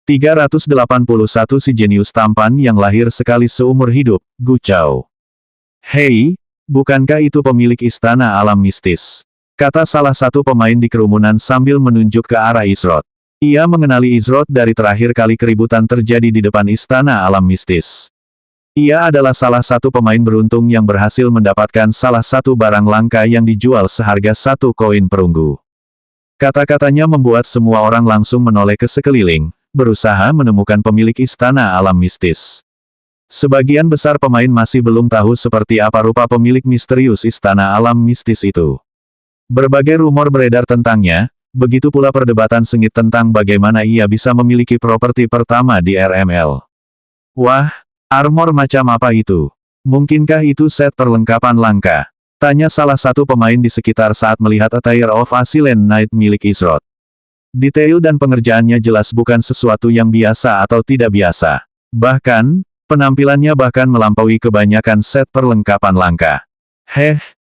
381 Si jenius tampan yang lahir sekali seumur hidup, Gu Chao. Hei, bukankah itu pemilik istana alam mistis? Kata salah satu pemain di kerumunan sambil menunjuk ke arah Izrod. Ia mengenali Izrod dari terakhir kali keributan terjadi di depan istana alam mistis. Ia adalah salah satu pemain beruntung yang berhasil mendapatkan salah satu barang langka yang dijual seharga 1 koin perunggu. Kata-katanya membuat semua orang langsung menoleh ke sekeliling, berusaha menemukan pemilik istana alam mistis. Sebagian besar pemain masih belum tahu seperti apa rupa pemilik misterius istana alam mistis itu. Berbagai rumor beredar tentangnya, begitu pula perdebatan sengit tentang bagaimana ia bisa memiliki properti pertama di RML. Wah, armor macam apa itu? Mungkinkah itu set perlengkapan langka? Tanya salah satu pemain di sekitar saat melihat attire of Asylum Knight milik Izrod. Detail dan pengerjaannya jelas bukan sesuatu yang biasa atau tidak biasa. Bahkan, penampilannya bahkan melampaui kebanyakan set perlengkapan langka.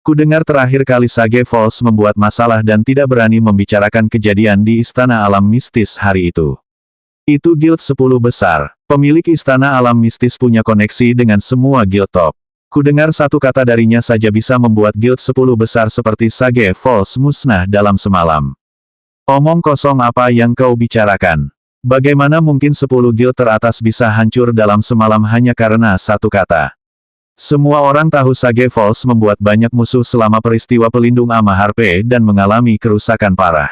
Ku dengar terakhir kali Sage Falls membuat masalah dan tidak berani membicarakan kejadian di Istana Alam Mistis hari itu. Itu guild 10 besar. Pemilik Istana Alam Mistis punya koneksi dengan semua guild top. Ku dengar satu kata darinya saja bisa membuat guild 10 besar seperti Sage Falls musnah dalam semalam. Omong kosong apa yang kau bicarakan? Bagaimana mungkin 10 guild teratas bisa hancur dalam semalam hanya karena satu kata? Semua orang tahu Sage Falls membuat banyak musuh selama peristiwa pelindung Ama Harpe dan mengalami kerusakan parah.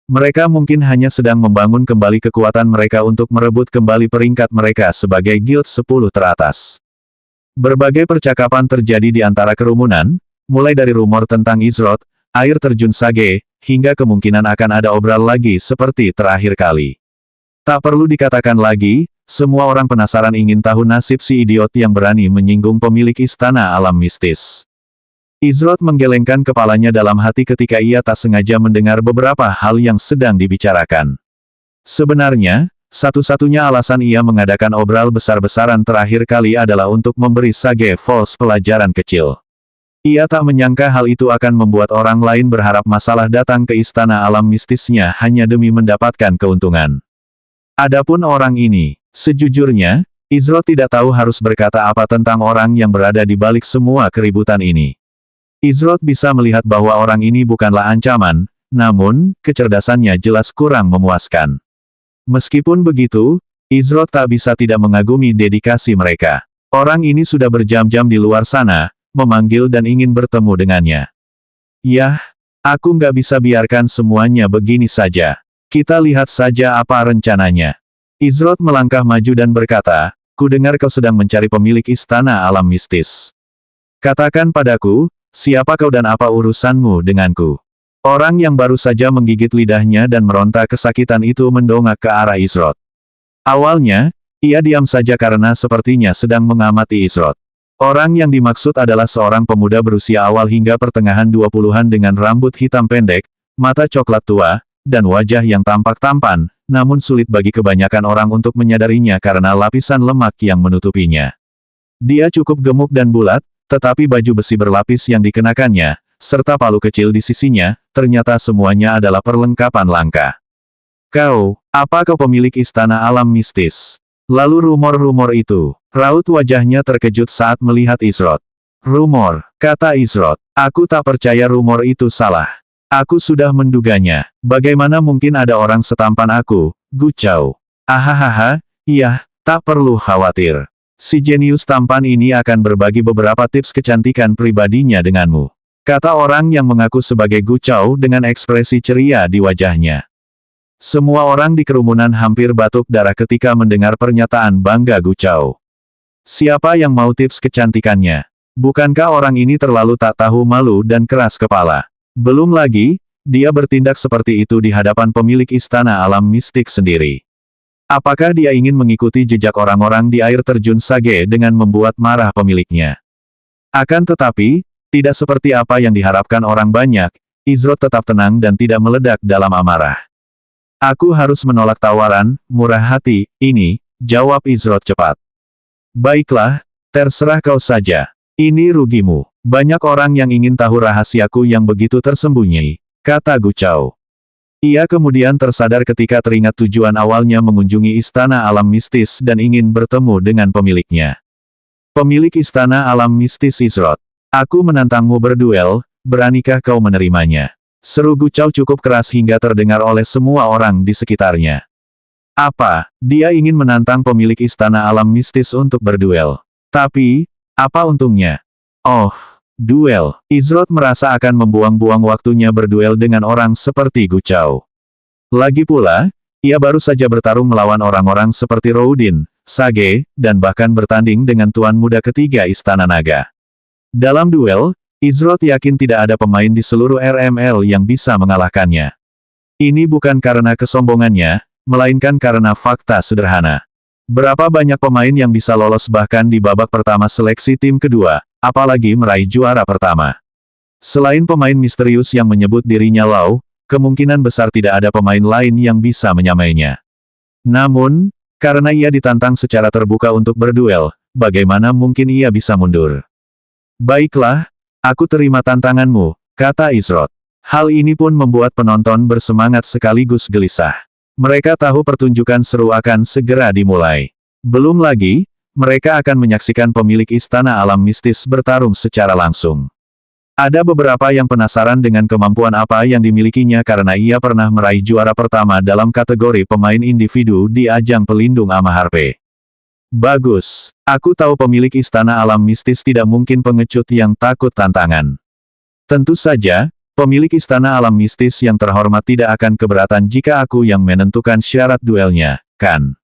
Mereka mungkin hanya sedang membangun kembali kekuatan mereka untuk merebut kembali peringkat mereka sebagai guild 10 teratas. Berbagai percakapan terjadi di antara kerumunan, mulai dari rumor tentang Izrod, air terjun Sage, hingga kemungkinan akan ada obral lagi seperti terakhir kali. Tak perlu dikatakan lagi, semua orang penasaran ingin tahu nasib si idiot yang berani menyinggung pemilik istana alam mistis. Izrod menggelengkan kepalanya dalam hati ketika ia tak sengaja mendengar beberapa hal yang sedang dibicarakan. Sebenarnya, satu-satunya alasan ia mengadakan obral besar-besaran terakhir kali adalah untuk memberi Sage Falls pelajaran kecil. Ia tak menyangka hal itu akan membuat orang lain berharap masalah datang ke istana alam mistisnya hanya demi mendapatkan keuntungan. Adapun orang ini, sejujurnya, Izrod tidak tahu harus berkata apa tentang orang yang berada di balik semua keributan ini. Izrod bisa melihat bahwa orang ini bukanlah ancaman, namun, kecerdasannya jelas kurang memuaskan. Meskipun begitu, Izrod tak bisa tidak mengagumi dedikasi mereka. Orang ini sudah berjam-jam di luar sana, memanggil dan ingin bertemu dengannya. Yah, aku nggak bisa biarkan semuanya begini saja. Kita lihat saja apa rencananya. Izrod melangkah maju dan berkata, ku dengar kau sedang mencari pemilik istana alam mistis. Katakan padaku, siapa kau dan apa urusanmu denganku? Orang yang baru saja menggigit lidahnya dan meronta kesakitan itu mendongak ke arah Izrod. Awalnya, ia diam saja karena sepertinya sedang mengamati Izrod. Orang yang dimaksud adalah seorang pemuda berusia awal hingga pertengahan 20-an dengan rambut hitam pendek, mata coklat tua, dan wajah yang tampak tampan, namun sulit bagi kebanyakan orang untuk menyadarinya karena lapisan lemak yang menutupinya. Dia cukup gemuk dan bulat, tetapi baju besi berlapis yang dikenakannya, serta palu kecil di sisinya, ternyata semuanya adalah perlengkapan langka. Kau, apa kau pemilik istana alam mistis? Lalu rumor-rumor itu. Raut wajahnya terkejut saat melihat Izrod. Rumor, kata Izrod. Aku tak percaya rumor itu salah. Aku sudah menduganya. Bagaimana mungkin ada orang setampan aku, Gu Chao? Ahahaha, iya, tak perlu khawatir. Si jenius tampan ini akan berbagi beberapa tips kecantikan pribadinya denganmu. Kata orang yang mengaku sebagai Gu Chao dengan ekspresi ceria di wajahnya. Semua orang di kerumunan hampir batuk darah ketika mendengar pernyataan bangga Gu Chao. Siapa yang mau tips kecantikannya? Bukankah orang ini terlalu tak tahu malu dan keras kepala? Belum lagi, dia bertindak seperti itu di hadapan pemilik istana alam mistik sendiri. Apakah dia ingin mengikuti jejak orang-orang di air terjun Sage dengan membuat marah pemiliknya? Akan tetapi, tidak seperti apa yang diharapkan orang banyak, Izrod tetap tenang dan tidak meledak dalam amarah. Aku harus menolak tawaran, murah hati, ini, jawab Izrod cepat. Baiklah, terserah kau saja. Ini rugimu. Banyak orang yang ingin tahu rahasiaku yang begitu tersembunyi, kata Gu Chao. Ia kemudian tersadar ketika teringat tujuan awalnya mengunjungi istana alam mistis dan ingin bertemu dengan pemiliknya. Pemilik istana alam mistis Izroth. Aku menantangmu berduel, beranikah kau menerimanya? Seru Gucao cukup keras hingga terdengar oleh semua orang di sekitarnya. Apa? Dia ingin menantang pemilik istana alam mistis untuk berduel. Tapi, apa untungnya? Oh, duel. Izroth merasa akan membuang-buang waktunya berduel dengan orang seperti Gucao. Lagi pula, ia baru saja bertarung melawan orang-orang seperti Roudin, Sage, dan bahkan bertanding dengan tuan muda ketiga Istana Naga. Dalam duel, Izroth yakin tidak ada pemain di seluruh RML yang bisa mengalahkannya. Ini bukan karena kesombongannya, melainkan karena fakta sederhana. Berapa banyak pemain yang bisa lolos bahkan di babak pertama seleksi tim kedua, apalagi meraih juara pertama. Selain pemain misterius yang menyebut dirinya Lau, kemungkinan besar tidak ada pemain lain yang bisa menyamainya. Namun, karena ia ditantang secara terbuka untuk berduel, bagaimana mungkin ia bisa mundur? Baiklah, aku terima tantanganmu, kata Izroth. Hal ini pun membuat penonton bersemangat sekaligus gelisah. Mereka tahu pertunjukan seru akan segera dimulai. Belum lagi, mereka akan menyaksikan pemilik istana alam mistis bertarung secara langsung. Ada beberapa yang penasaran dengan kemampuan apa yang dimilikinya karena ia pernah meraih juara pertama dalam kategori pemain individu di ajang pelindung Amaharpe. Bagus, aku tahu pemilik istana alam mistis tidak mungkin pengecut yang takut tantangan. Tentu saja, pemilik istana alam mistis yang terhormat tidak akan keberatan jika aku yang menentukan syarat duelnya, kan?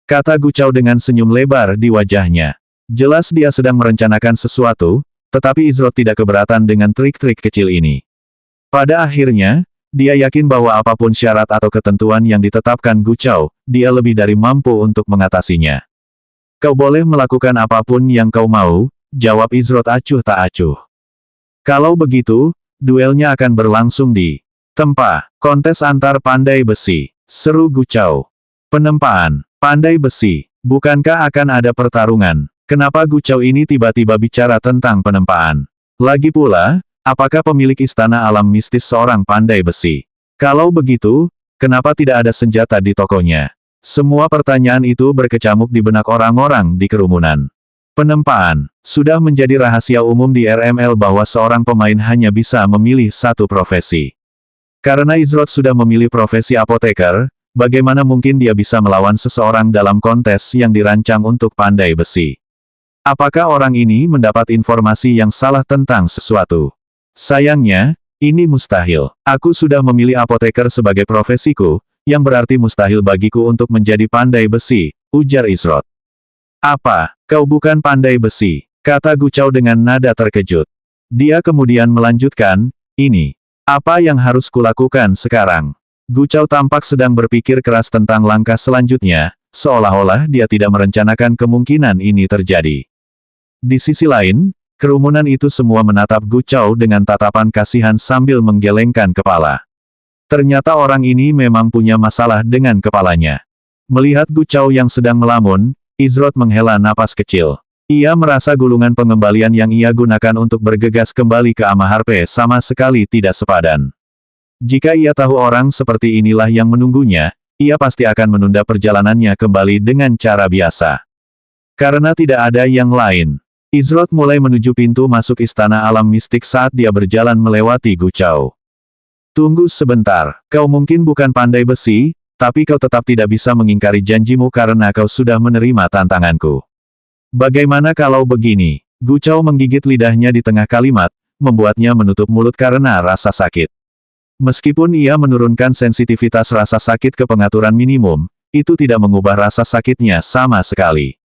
Kata Gucao dengan senyum lebar di wajahnya. Jelas dia sedang merencanakan sesuatu, tetapi Izroth tidak keberatan dengan trik-trik kecil ini. Pada akhirnya, dia yakin bahwa apapun syarat atau ketentuan yang ditetapkan Gucao, dia lebih dari mampu untuk mengatasinya. Kau boleh melakukan apapun yang kau mau, jawab Izroth acuh tak acuh. Kalau begitu, duelnya akan berlangsung di tempat kontes antar pandai besi, seru Gucao. Penempaan, pandai besi, bukankah akan ada pertarungan? Kenapa Gucao ini tiba-tiba bicara tentang penempaan? Lagi pula, apakah pemilik istana alam mistis seorang pandai besi? Kalau begitu, kenapa tidak ada senjata di tokonya? Semua pertanyaan itu berkecamuk di benak orang-orang di kerumunan. Penempaan, sudah menjadi rahasia umum di RML bahwa seorang pemain hanya bisa memilih satu profesi. Karena Izroth sudah memilih profesi apoteker, bagaimana mungkin dia bisa melawan seseorang dalam kontes yang dirancang untuk pandai besi? Apakah orang ini mendapat informasi yang salah tentang sesuatu? Sayangnya, ini mustahil. Aku sudah memilih apoteker sebagai profesiku, yang berarti mustahil bagiku untuk menjadi pandai besi, ujar Izroth. Apa, kau bukan pandai besi? Kata Gucao dengan nada terkejut. Dia kemudian melanjutkan, ini. Apa yang harus kulakukan sekarang? Gucao tampak sedang berpikir keras tentang langkah selanjutnya, seolah-olah dia tidak merencanakan kemungkinan ini terjadi. Di sisi lain, kerumunan itu semua menatap Gucao dengan tatapan kasihan sambil menggelengkan kepala. Ternyata orang ini memang punya masalah dengan kepalanya. Melihat Gucao yang sedang melamun, Izroth menghela napas kecil. Ia merasa gulungan pengembalian yang ia gunakan untuk bergegas kembali ke Amaharpe sama sekali tidak sepadan. Jika ia tahu orang seperti inilah yang menunggunya, ia pasti akan menunda perjalanannya kembali dengan cara biasa. Karena tidak ada yang lain, Izroth mulai menuju pintu masuk istana alam mistik saat dia berjalan melewati Gucao. Tunggu sebentar, kau mungkin bukan pandai besi, tapi kau tetap tidak bisa mengingkari janjimu karena kau sudah menerima tantanganku. Bagaimana kalau begini? Gucao menggigit lidahnya di tengah kalimat, membuatnya menutup mulut karena rasa sakit. Meskipun ia menurunkan sensitivitas rasa sakit ke pengaturan minimum, itu tidak mengubah rasa sakitnya sama sekali.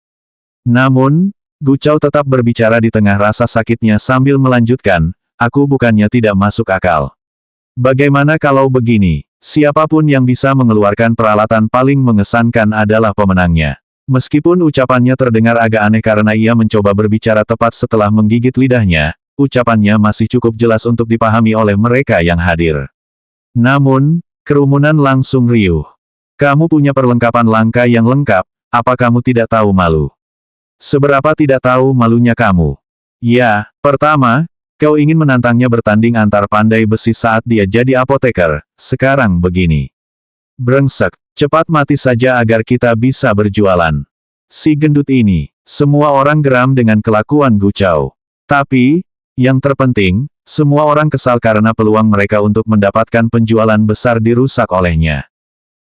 Namun, Gucao tetap berbicara di tengah rasa sakitnya sambil melanjutkan, aku bukannya tidak masuk akal. Bagaimana kalau begini? Siapapun yang bisa mengeluarkan peralatan paling mengesankan adalah pemenangnya. Meskipun ucapannya terdengar agak aneh karena ia mencoba berbicara tepat setelah menggigit lidahnya, ucapannya masih cukup jelas untuk dipahami oleh mereka yang hadir. Namun, kerumunan langsung riuh. Kamu punya perlengkapan langka yang lengkap, apa kamu tidak tahu malu? Seberapa tidak tahu malunya kamu? Ya, pertama, Kau ingin menantangnya bertanding antar pandai besi saat dia jadi apoteker, sekarang begini. Brengsek, cepat mati saja agar kita bisa berjualan. Si gendut ini, semua orang geram dengan kelakuan Gu Chao. Tapi, yang terpenting, semua orang kesal karena peluang mereka untuk mendapatkan penjualan besar dirusak olehnya.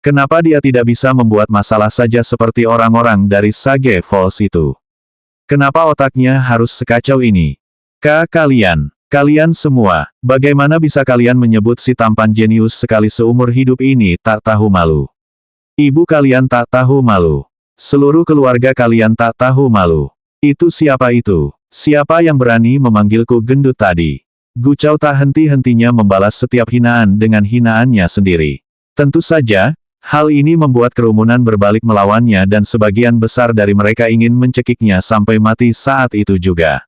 Kenapa dia tidak bisa membuat masalah saja seperti orang-orang dari Sage Falls itu? Kenapa otaknya harus sekacau ini? Kalian semua, bagaimana bisa kalian menyebut si tampan jenius sekali seumur hidup ini tak tahu malu? Ibu kalian tak tahu malu. Seluruh keluarga kalian tak tahu malu. Itu siapa itu? Siapa yang berani memanggilku gendut tadi? Gu Chao tak henti-hentinya membalas setiap hinaan dengan hinaannya sendiri. Tentu saja, hal ini membuat kerumunan berbalik melawannya dan sebagian besar dari mereka ingin mencekiknya sampai mati saat itu juga.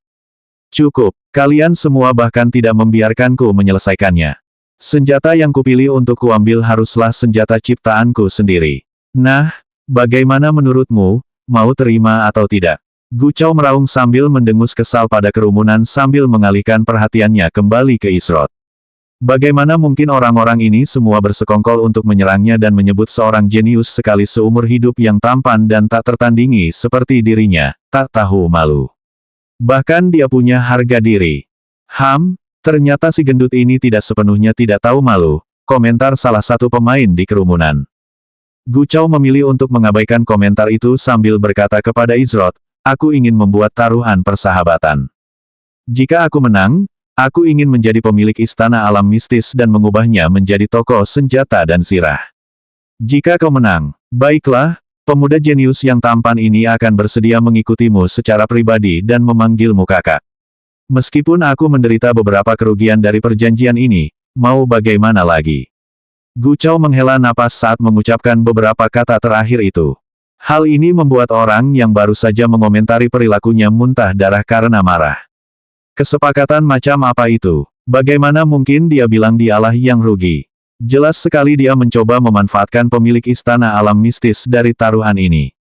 Cukup, kalian semua bahkan tidak membiarkanku menyelesaikannya. Senjata yang kupilih untuk kuambil haruslah senjata ciptaanku sendiri. Nah, bagaimana menurutmu, mau terima atau tidak? Gu Chao meraung sambil mendengus kesal pada kerumunan sambil mengalihkan perhatiannya kembali ke Isrot. Bagaimana mungkin orang-orang ini semua bersekongkol untuk menyerangnya dan menyebut seorang jenius sekali seumur hidup yang tampan dan tak tertandingi seperti dirinya, tak tahu malu. Bahkan dia punya harga diri. Ternyata si gendut ini tidak sepenuhnya tidak tahu malu, komentar salah satu pemain di kerumunan. Gu Chao memilih untuk mengabaikan komentar itu sambil berkata kepada Isrot, aku ingin membuat taruhan persahabatan. Jika aku menang, aku ingin menjadi pemilik istana alam mistis dan mengubahnya menjadi toko senjata dan sirah. Jika kau menang, baiklah, pemuda jenius yang tampan ini akan bersedia mengikutimu secara pribadi dan memanggilmu kakak. Meskipun aku menderita beberapa kerugian dari perjanjian ini, mau bagaimana lagi? Gu Chao menghela napas saat mengucapkan beberapa kata terakhir itu. Hal ini membuat orang yang baru saja mengomentari perilakunya muntah darah karena marah. Kesepakatan macam apa itu? Bagaimana mungkin dia bilang dialah yang rugi? Jelas sekali dia mencoba memanfaatkan pemilik istana alam mistis dari taruhan ini.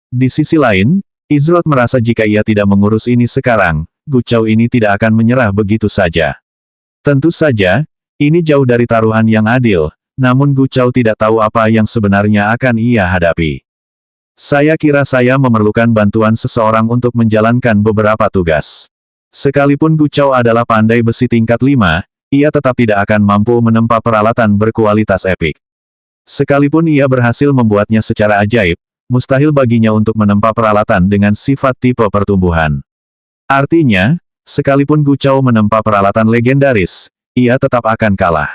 Di sisi lain, Isrot merasa jika ia tidak mengurus ini sekarang, Gu Chao ini tidak akan menyerah begitu saja. Tentu saja, ini jauh dari taruhan yang adil, namun Gu Chao tidak tahu apa yang sebenarnya akan ia hadapi. Saya kira saya memerlukan bantuan seseorang untuk menjalankan beberapa tugas. Sekalipun Gu Chao adalah pandai besi tingkat 5, ia tetap tidak akan mampu menempa peralatan berkualitas epik. Sekalipun ia berhasil membuatnya secara ajaib, mustahil baginya untuk menempa peralatan dengan sifat tipe pertumbuhan. Artinya, sekalipun Gu Chao menempa peralatan legendaris, ia tetap akan kalah.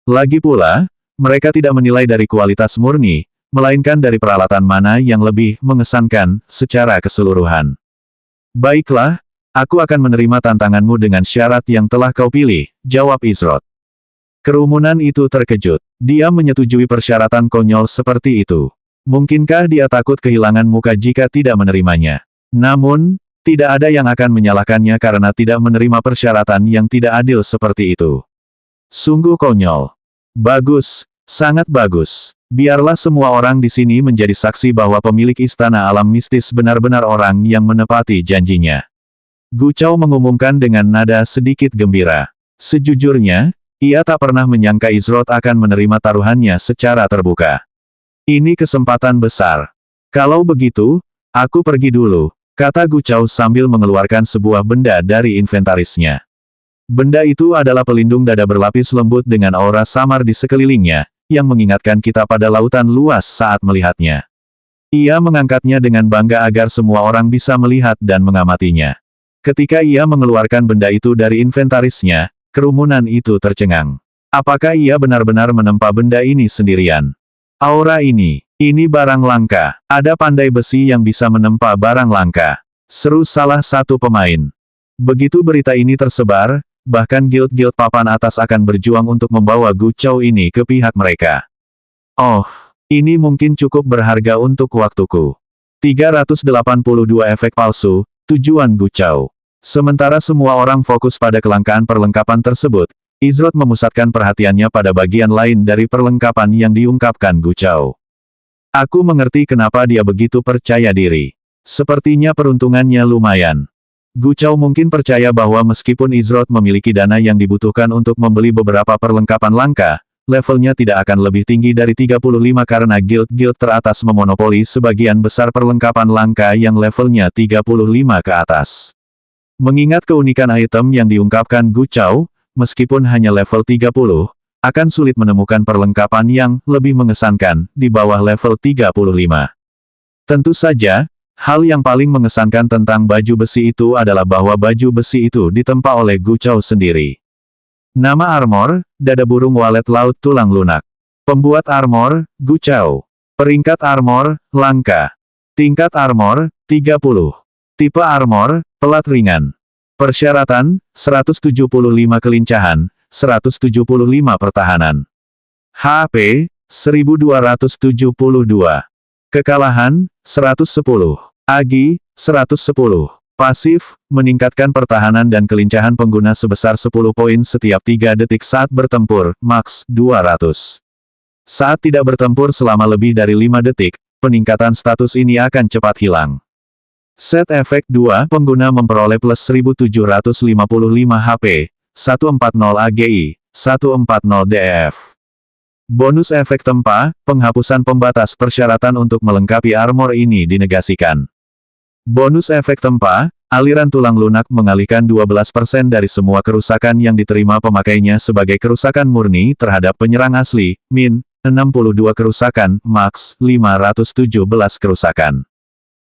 Lagi pula, mereka tidak menilai dari kualitas murni, melainkan dari peralatan mana yang lebih mengesankan secara keseluruhan. Baiklah, aku akan menerima tantanganmu dengan syarat yang telah kau pilih, jawab Isrot. Kerumunan itu terkejut. Dia menyetujui persyaratan konyol seperti itu. Mungkinkah dia takut kehilangan muka jika tidak menerimanya? Namun, tidak ada yang akan menyalahkannya karena tidak menerima persyaratan yang tidak adil seperti itu. Sungguh konyol. Bagus, sangat bagus. Biarlah semua orang di sini menjadi saksi bahwa pemilik istana alam mistis benar-benar orang yang menepati janjinya. Gu Chao mengumumkan dengan nada sedikit gembira. Sejujurnya, ia tak pernah menyangka Isrot akan menerima taruhannya secara terbuka. Ini kesempatan besar. Kalau begitu, aku pergi dulu, kata Gu Chao sambil mengeluarkan sebuah benda dari inventarisnya. Benda itu adalah pelindung dada berlapis lembut dengan aura samar di sekelilingnya, yang mengingatkan kita pada lautan luas saat melihatnya. Ia mengangkatnya dengan bangga agar semua orang bisa melihat dan mengamatinya. Ketika ia mengeluarkan benda itu dari inventarisnya, kerumunan itu tercengang. Apakah ia benar-benar menempa benda ini sendirian? Aura ini barang langka. Ada pandai besi yang bisa menempa barang langka. Seru salah satu pemain. Begitu berita ini tersebar, bahkan guild-guild papan atas akan berjuang untuk membawa Gu Chao ini ke pihak mereka. Oh, ini mungkin cukup berharga untuk waktuku. 382 efek palsu, tujuan Gu Chao. Sementara semua orang fokus pada kelangkaan perlengkapan tersebut, Isrot memusatkan perhatiannya pada bagian lain dari perlengkapan yang diungkapkan Gu Chao. Aku mengerti kenapa dia begitu percaya diri. Sepertinya peruntungannya lumayan. Gu Chao mungkin percaya bahwa meskipun Izroth memiliki dana yang dibutuhkan untuk membeli beberapa perlengkapan langka, levelnya tidak akan lebih tinggi dari 35 karena guild-guild teratas memonopoli sebagian besar perlengkapan langka yang levelnya 35 ke atas. Mengingat keunikan item yang diungkapkan Gu Chao, meskipun hanya level 30, akan sulit menemukan perlengkapan yang lebih mengesankan di bawah level 35. Tentu saja, hal yang paling mengesankan tentang baju besi itu adalah bahwa baju besi itu ditempa oleh Gu Chao sendiri. Nama armor, dada burung walet laut tulang lunak. Pembuat armor, Gu Chao. Peringkat armor, langka. Tingkat armor, 30. Tipe armor, pelat ringan. Persyaratan, 175 kelincahan, 175 pertahanan. HP, 1272. Kekalahan, 110. Agi, 110. Pasif, meningkatkan pertahanan dan kelincahan pengguna sebesar 10 poin setiap 3 detik saat bertempur, maks 200. Saat tidak bertempur selama lebih dari 5 detik, peningkatan status ini akan cepat hilang. Set efek 2, pengguna memperoleh plus 1755 HP, 140 AGI, 140 DF. Bonus efek tempa, penghapusan pembatas persyaratan untuk melengkapi armor ini dinegasikan. Bonus efek tempa, aliran tulang lunak mengalihkan 12% dari semua kerusakan yang diterima pemakainya sebagai kerusakan murni terhadap penyerang asli, min, 62 kerusakan, maks, 517 kerusakan.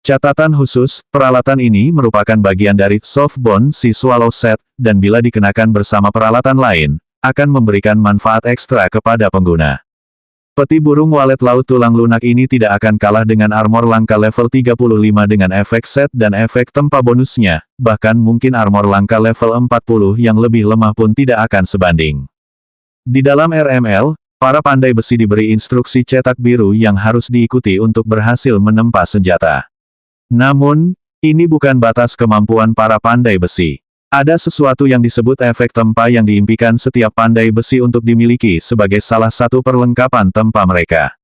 Catatan khusus, peralatan ini merupakan bagian dari Softbone Sea Swallow Set, dan bila dikenakan bersama peralatan lain, akan memberikan manfaat ekstra kepada pengguna. Peti burung walet laut tulang lunak ini tidak akan kalah dengan armor langka level 35 dengan efek set dan efek tempa bonusnya, bahkan mungkin armor langka level 40 yang lebih lemah pun tidak akan sebanding. Di dalam RML, para pandai besi diberi instruksi cetak biru yang harus diikuti untuk berhasil menempa senjata. Namun, ini bukan batas kemampuan para pandai besi. Ada sesuatu yang disebut efek tempa yang diimpikan setiap pandai besi untuk dimiliki sebagai salah satu perlengkapan tempa mereka.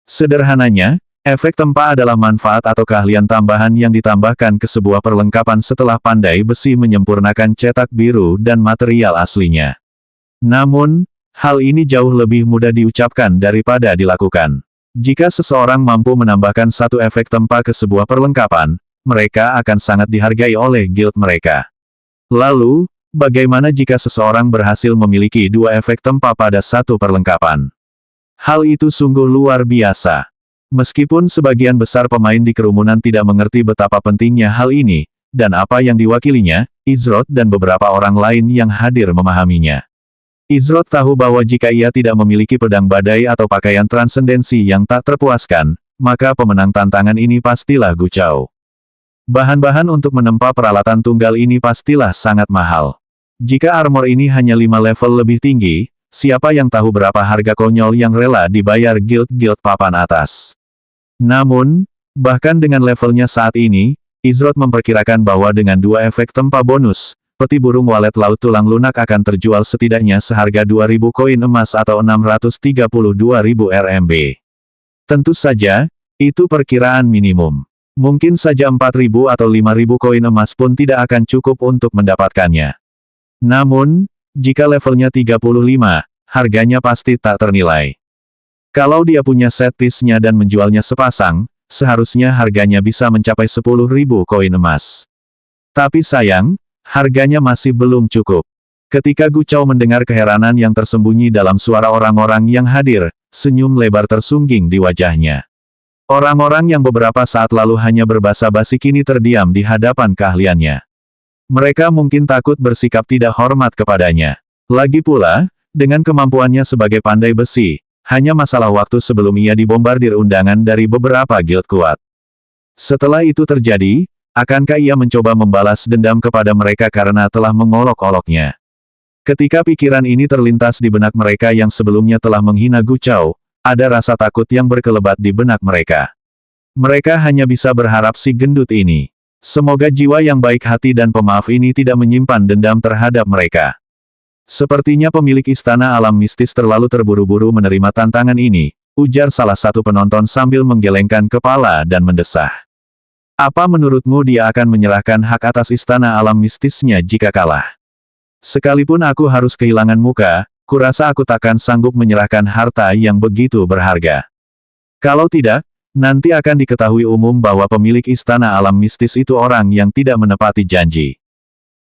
Sederhananya, efek tempa adalah manfaat atau keahlian tambahan yang ditambahkan ke sebuah perlengkapan setelah pandai besi menyempurnakan cetak biru dan material aslinya. Namun, hal ini jauh lebih mudah diucapkan daripada dilakukan. Jika seseorang mampu menambahkan satu efek tempa ke sebuah perlengkapan, mereka akan sangat dihargai oleh guild mereka. Lalu, bagaimana jika seseorang berhasil memiliki dua efek tempa pada satu perlengkapan? Hal itu sungguh luar biasa. Meskipun sebagian besar pemain di kerumunan tidak mengerti betapa pentingnya hal ini, dan apa yang diwakilinya, Izroth dan beberapa orang lain yang hadir memahaminya. Izroth tahu bahwa jika ia tidak memiliki pedang badai atau pakaian transendensi yang tak terpuaskan, maka pemenang tantangan ini pastilah Gu Chao. Bahan-bahan untuk menempa peralatan tunggal ini pastilah sangat mahal. Jika armor ini hanya 5 level lebih tinggi, siapa yang tahu berapa harga konyol yang rela dibayar guild-guild papan atas. Namun, bahkan dengan levelnya saat ini, Izroth memperkirakan bahwa dengan dua efek tempa bonus, peti burung walet laut tulang lunak akan terjual setidaknya seharga 2.000 koin emas atau 632.000 RMB. Tentu saja, itu perkiraan minimum. Mungkin saja 4.000 atau 5.000 koin emas pun tidak akan cukup untuk mendapatkannya. Namun, jika levelnya 35, harganya pasti tak ternilai. Kalau dia punya set piece-nya dan menjualnya sepasang, seharusnya harganya bisa mencapai 10.000 koin emas. Tapi sayang, harganya masih belum cukup. Ketika Gu Chao mendengar keheranan yang tersembunyi dalam suara orang-orang yang hadir, senyum lebar tersungging di wajahnya. Orang-orang yang beberapa saat lalu hanya berbasa-basi kini terdiam di hadapan keahliannya. Mereka mungkin takut bersikap tidak hormat kepadanya. Lagi pula, dengan kemampuannya sebagai pandai besi, hanya masalah waktu sebelum ia dibombardir undangan dari beberapa guild kuat. Setelah itu terjadi, akankah ia mencoba membalas dendam kepada mereka karena telah mengolok-oloknya? Ketika pikiran ini terlintas di benak mereka yang sebelumnya telah menghina Gu Chao, ada rasa takut yang berkelebat di benak mereka. Mereka hanya bisa berharap si gendut ini. Semoga jiwa yang baik hati dan pemaaf ini tidak menyimpan dendam terhadap mereka. Sepertinya pemilik istana alam mistis terlalu terburu-buru menerima tantangan ini, ujar salah satu penonton sambil menggelengkan kepala dan mendesah. Apa menurutmu dia akan menyerahkan hak atas istana alam mistisnya jika kalah? Sekalipun aku harus kehilangan muka, kurasa aku takkan sanggup menyerahkan harta yang begitu berharga. Kalau tidak, nanti akan diketahui umum bahwa pemilik istana alam mistis itu orang yang tidak menepati janji.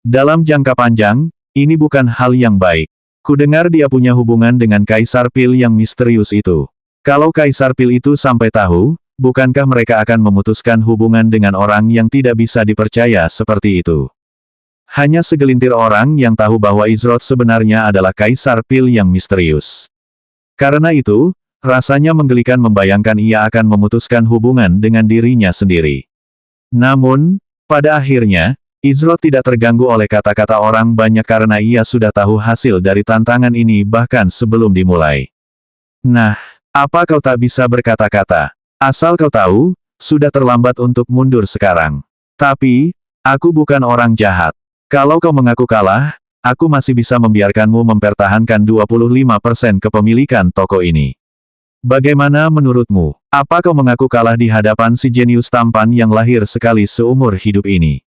Dalam jangka panjang, ini bukan hal yang baik. Kudengar dia punya hubungan dengan Kaisar Pil yang misterius itu. Kalau Kaisar Pil itu sampai tahu, bukankah mereka akan memutuskan hubungan dengan orang yang tidak bisa dipercaya seperti itu? Hanya segelintir orang yang tahu bahwa Izrod sebenarnya adalah Kaisar Pil yang misterius. Karena itu, rasanya menggelikan membayangkan ia akan memutuskan hubungan dengan dirinya sendiri. Namun, pada akhirnya, Izrod tidak terganggu oleh kata-kata orang banyak karena ia sudah tahu hasil dari tantangan ini bahkan sebelum dimulai. Nah, apa kau tak bisa berkata-kata? Asal kau tahu, sudah terlambat untuk mundur sekarang. Tapi, aku bukan orang jahat. Kalau kau mengaku kalah, aku masih bisa membiarkanmu mempertahankan 25% kepemilikan toko ini. Bagaimana menurutmu? Apa kau mengaku kalah di hadapan si jenius tampan yang lahir sekali seumur hidup ini?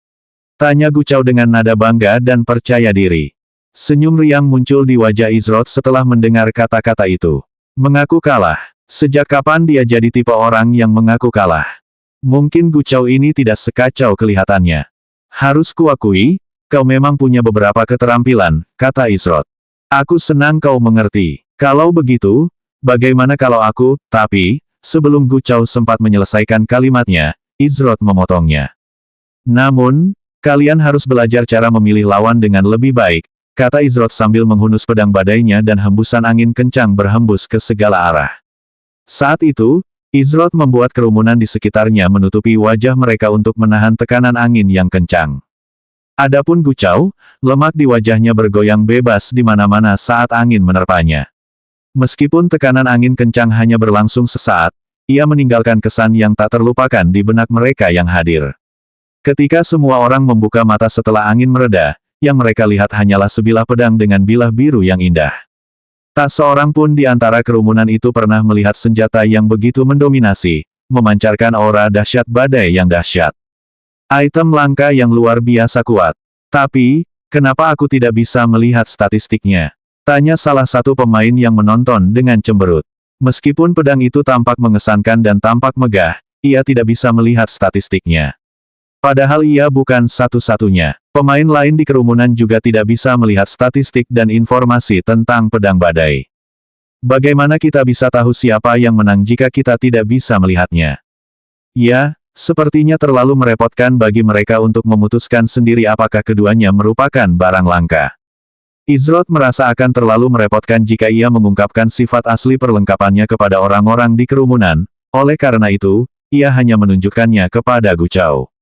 Tanya Gu Chao dengan nada bangga dan percaya diri. Senyum riang muncul di wajah Izrod setelah mendengar kata-kata itu. Mengaku kalah. Sejak kapan dia jadi tipe orang yang mengaku kalah? Mungkin Gu Chao ini tidak sekacau kelihatannya. Harus kuakui, kau memang punya beberapa keterampilan, kata Izrod. Aku senang kau mengerti. Kalau begitu, bagaimana kalau aku, tapi, sebelum Gu Chao sempat menyelesaikan kalimatnya, Izrod memotongnya. Namun, kalian harus belajar cara memilih lawan dengan lebih baik, kata Izrod sambil menghunus pedang badainya dan hembusan angin kencang berhembus ke segala arah. Saat itu, Izrod membuat kerumunan di sekitarnya menutupi wajah mereka untuk menahan tekanan angin yang kencang. Adapun Gu Chao, lemak di wajahnya bergoyang bebas di mana-mana saat angin menerpanya. Meskipun tekanan angin kencang hanya berlangsung sesaat, ia meninggalkan kesan yang tak terlupakan di benak mereka yang hadir. Ketika semua orang membuka mata setelah angin mereda, yang mereka lihat hanyalah sebilah pedang dengan bilah biru yang indah. Tak seorang pun di antara kerumunan itu pernah melihat senjata yang begitu mendominasi, memancarkan aura dahsyat badai yang dahsyat. Item langka yang luar biasa kuat. Tapi, kenapa aku tidak bisa melihat statistiknya? Tanya salah satu pemain yang menonton dengan cemberut. Meskipun pedang itu tampak mengesankan dan tampak megah, ia tidak bisa melihat statistiknya. Padahal ia bukan satu-satunya. Pemain lain di kerumunan juga tidak bisa melihat statistik dan informasi tentang pedang badai. Bagaimana kita bisa tahu siapa yang menang jika kita tidak bisa melihatnya? Ya, sepertinya terlalu merepotkan bagi mereka untuk memutuskan sendiri apakah keduanya merupakan barang langka. Izrod merasa akan terlalu merepotkan jika ia mengungkapkan sifat asli perlengkapannya kepada orang-orang di kerumunan, oleh karena itu, ia hanya menunjukkannya kepada Gu Chao.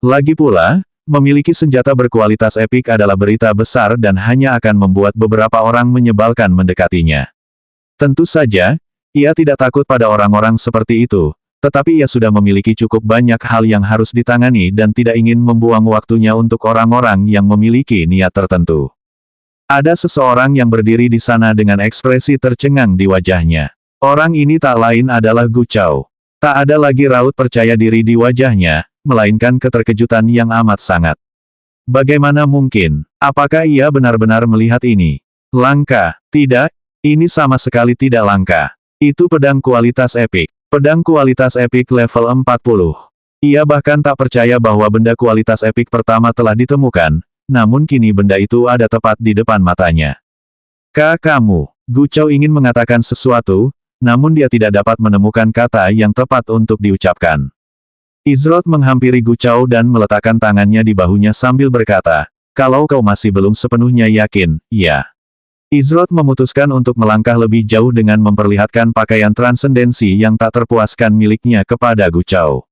Lagi pula, memiliki senjata berkualitas epik adalah berita besar dan hanya akan membuat beberapa orang menyebalkan mendekatinya. Tentu saja, ia tidak takut pada orang-orang seperti itu, tetapi ia sudah memiliki cukup banyak hal yang harus ditangani dan tidak ingin membuang waktunya untuk orang-orang yang memiliki niat tertentu. Ada seseorang yang berdiri di sana dengan ekspresi tercengang di wajahnya. Orang ini tak lain adalah Gu Chao. Tak ada lagi raut percaya diri di wajahnya, melainkan keterkejutan yang amat sangat. Bagaimana mungkin? Apakah ia benar-benar melihat ini? Langka? Tidak, ini sama sekali tidak langka. Itu pedang kualitas epik. Pedang kualitas epik level 40. Ia bahkan tak percaya bahwa benda kualitas epik pertama telah ditemukan, namun kini benda itu ada tepat di depan matanya. Kamu, Gu Chao ingin mengatakan sesuatu, namun dia tidak dapat menemukan kata yang tepat untuk diucapkan. Izrod menghampiri Gu Chao dan meletakkan tangannya di bahunya sambil berkata, kalau kau masih belum sepenuhnya yakin, ya. Izrod memutuskan untuk melangkah lebih jauh dengan memperlihatkan pakaian transendensi yang tak terpuaskan miliknya kepada Gu Chao.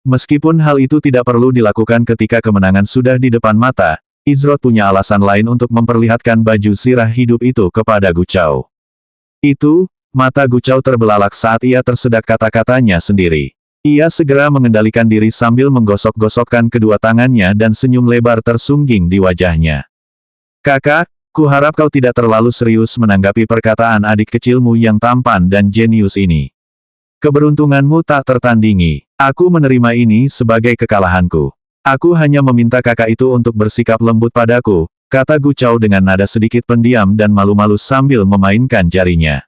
Meskipun hal itu tidak perlu dilakukan ketika kemenangan sudah di depan mata, Izrod punya alasan lain untuk memperlihatkan baju zirah hidup itu kepada Gu Chao. Mata Gu Chao terbelalak saat ia tersedak kata-katanya sendiri. Ia segera mengendalikan diri sambil menggosok-gosokkan kedua tangannya dan senyum lebar tersungging di wajahnya. Kakak, kuharap kau tidak terlalu serius menanggapi perkataan adik kecilmu yang tampan dan jenius ini. Keberuntunganmu tak tertandingi. Aku menerima ini sebagai kekalahanku. Aku hanya meminta kakak itu untuk bersikap lembut padaku, kata Gu Chao dengan nada sedikit pendiam dan malu-malu sambil memainkan jarinya.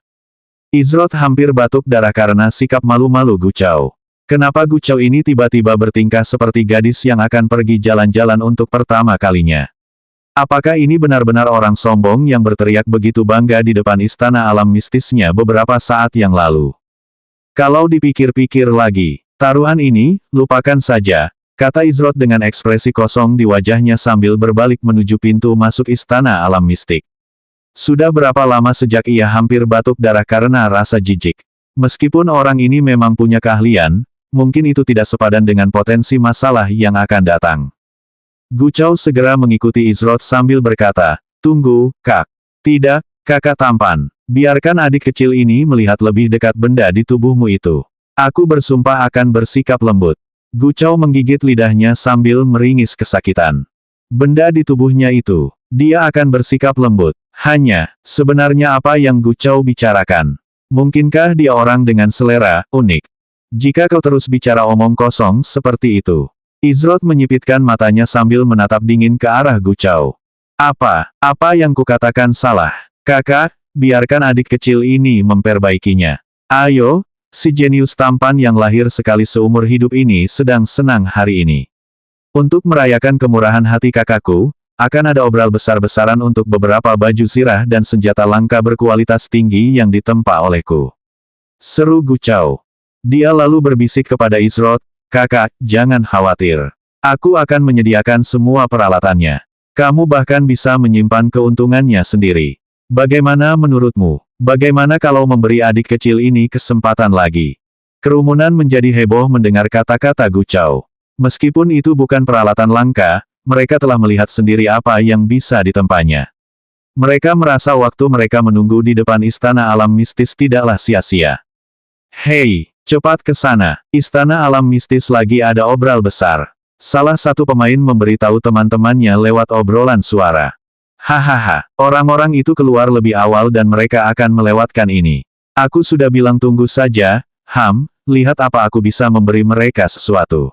Izrod hampir batuk darah karena sikap malu-malu Gu Chao. Kenapa Gu Chao ini tiba-tiba bertingkah seperti gadis yang akan pergi jalan-jalan untuk pertama kalinya? Apakah ini benar-benar orang sombong yang berteriak begitu bangga di depan istana alam mistisnya beberapa saat yang lalu? Kalau dipikir-pikir lagi, taruhan ini, lupakan saja, kata Izrod dengan ekspresi kosong di wajahnya sambil berbalik menuju pintu masuk istana alam mistik. Sudah berapa lama sejak ia hampir batuk darah karena rasa jijik. Meskipun orang ini memang punya keahlian, mungkin itu tidak sepadan dengan potensi masalah yang akan datang. Gu Chao segera mengikuti Izrod sambil berkata, "Tunggu, Kak. Tidak, kakak tampan. Biarkan adik kecil ini melihat lebih dekat benda di tubuhmu itu. Aku bersumpah akan bersikap lembut." Gu Chao menggigit lidahnya sambil meringis kesakitan. Benda di tubuhnya itu, dia akan bersikap lembut. Hanya, sebenarnya apa yang Gu Chao bicarakan? Mungkinkah dia orang dengan selera unik? Jika kau terus bicara omong kosong seperti itu. Izrod menyipitkan matanya sambil menatap dingin ke arah Gu Chao. Apa yang kukatakan salah? Kakak, biarkan adik kecil ini memperbaikinya. Ayo, si jenius tampan yang lahir sekali seumur hidup ini sedang senang hari ini. Untuk merayakan kemurahan hati kakakku, akan ada obral besar-besaran untuk beberapa baju zirah dan senjata langka berkualitas tinggi yang ditempa olehku. Seru Gu Chao. Dia lalu berbisik kepada Izrod, "Kakak, jangan khawatir. Aku akan menyediakan semua peralatannya. Kamu bahkan bisa menyimpan keuntungannya sendiri. Bagaimana menurutmu? Bagaimana kalau memberi adik kecil ini kesempatan lagi?" Kerumunan menjadi heboh mendengar kata-kata Gu Chao. Meskipun itu bukan peralatan langka, mereka telah melihat sendiri apa yang bisa ditempanya. Mereka merasa waktu mereka menunggu di depan istana alam mistis tidaklah sia-sia. "Hei, cepat ke sana. Istana alam mistis lagi ada obral besar." Salah satu pemain memberitahu teman-temannya lewat obrolan suara. "Hahaha, orang-orang itu keluar lebih awal dan mereka akan melewatkan ini. Aku sudah bilang tunggu saja, lihat apa aku bisa memberi mereka sesuatu."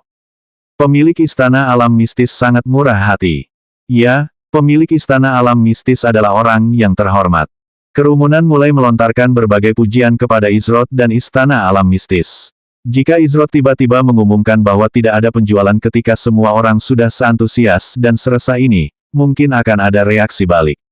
Pemilik istana alam mistis sangat murah hati. Ya, pemilik istana alam mistis adalah orang yang terhormat. Kerumunan mulai melontarkan berbagai pujian kepada Izrod dan istana alam mistis. Jika Izrod tiba-tiba mengumumkan bahwa tidak ada penjualan ketika semua orang sudah seantusias dan seresah ini, mungkin akan ada reaksi balik.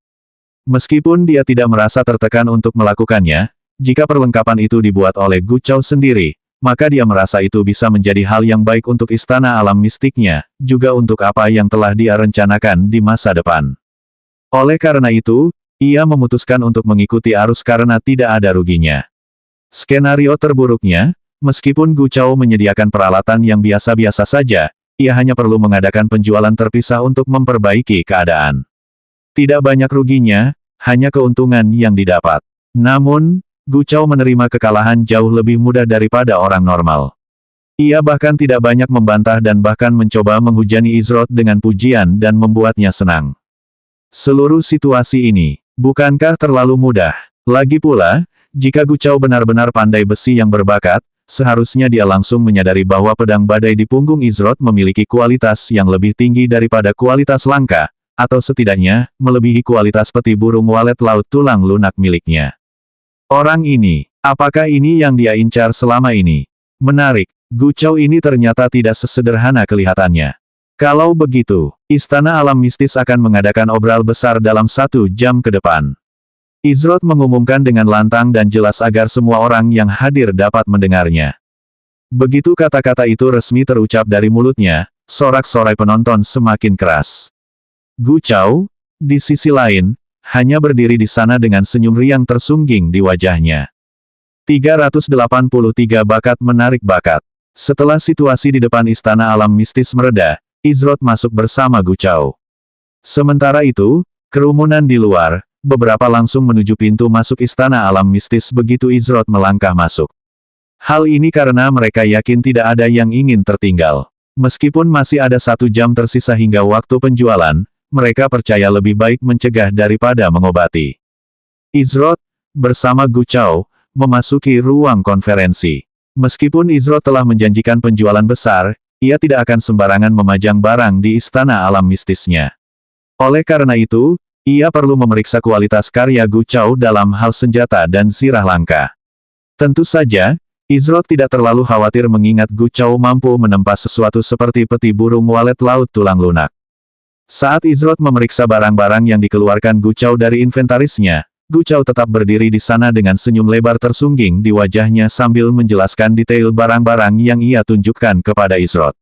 Meskipun dia tidak merasa tertekan untuk melakukannya, jika perlengkapan itu dibuat oleh Gu Chao sendiri, maka dia merasa itu bisa menjadi hal yang baik untuk istana alam mistiknya, juga untuk apa yang telah dia rencanakan di masa depan. Oleh karena itu, ia memutuskan untuk mengikuti arus karena tidak ada ruginya. Skenario terburuknya, meskipun Gu Chao menyediakan peralatan yang biasa-biasa saja, ia hanya perlu mengadakan penjualan terpisah untuk memperbaiki keadaan. Tidak banyak ruginya, hanya keuntungan yang didapat. Namun, Gu Chao menerima kekalahan jauh lebih mudah daripada orang normal. Ia bahkan tidak banyak membantah dan bahkan mencoba menghujani Izrod dengan pujian dan membuatnya senang. Seluruh situasi ini, bukankah terlalu mudah? Lagi pula, jika Gu Chao benar-benar pandai besi yang berbakat, seharusnya dia langsung menyadari bahwa pedang badai di punggung Izrod memiliki kualitas yang lebih tinggi daripada kualitas langka, atau setidaknya, melebihi kualitas peti burung walet laut tulang lunak miliknya. Orang ini, apakah ini yang dia incar selama ini? Menarik, Gu Chao ini ternyata tidak sesederhana kelihatannya. Kalau begitu, istana alam mistis akan mengadakan obral besar dalam 1 jam ke depan. Izrod mengumumkan dengan lantang dan jelas agar semua orang yang hadir dapat mendengarnya. Begitu kata-kata itu resmi terucap dari mulutnya, sorak-sorai penonton semakin keras. Gu Chao, di sisi lain, hanya berdiri di sana dengan senyum riang tersungging di wajahnya. 383 bakat menarik bakat. Setelah situasi di depan istana alam mistis mereda, Izrod masuk bersama Gu Chao. Sementara itu, kerumunan di luar, beberapa langsung menuju pintu masuk istana alam mistis begitu Izrod melangkah masuk. Hal ini karena mereka yakin tidak ada yang ingin tertinggal. Meskipun masih ada 1 jam tersisa hingga waktu penjualan, mereka percaya lebih baik mencegah daripada mengobati. Izrod, bersama Gu Chao, memasuki ruang konferensi. Meskipun Izrod telah menjanjikan penjualan besar, ia tidak akan sembarangan memajang barang di istana alam mistisnya. Oleh karena itu, ia perlu memeriksa kualitas karya Gu Chao dalam hal senjata dan zirah langka. Tentu saja, Izrod tidak terlalu khawatir mengingat Gu Chao mampu menempa sesuatu seperti peti burung walet laut tulang lunak. Saat Izrod memeriksa barang-barang yang dikeluarkan Gu Chao dari inventarisnya, Gu Chao tetap berdiri di sana dengan senyum lebar tersungging di wajahnya sambil menjelaskan detail barang-barang yang ia tunjukkan kepada Izrod.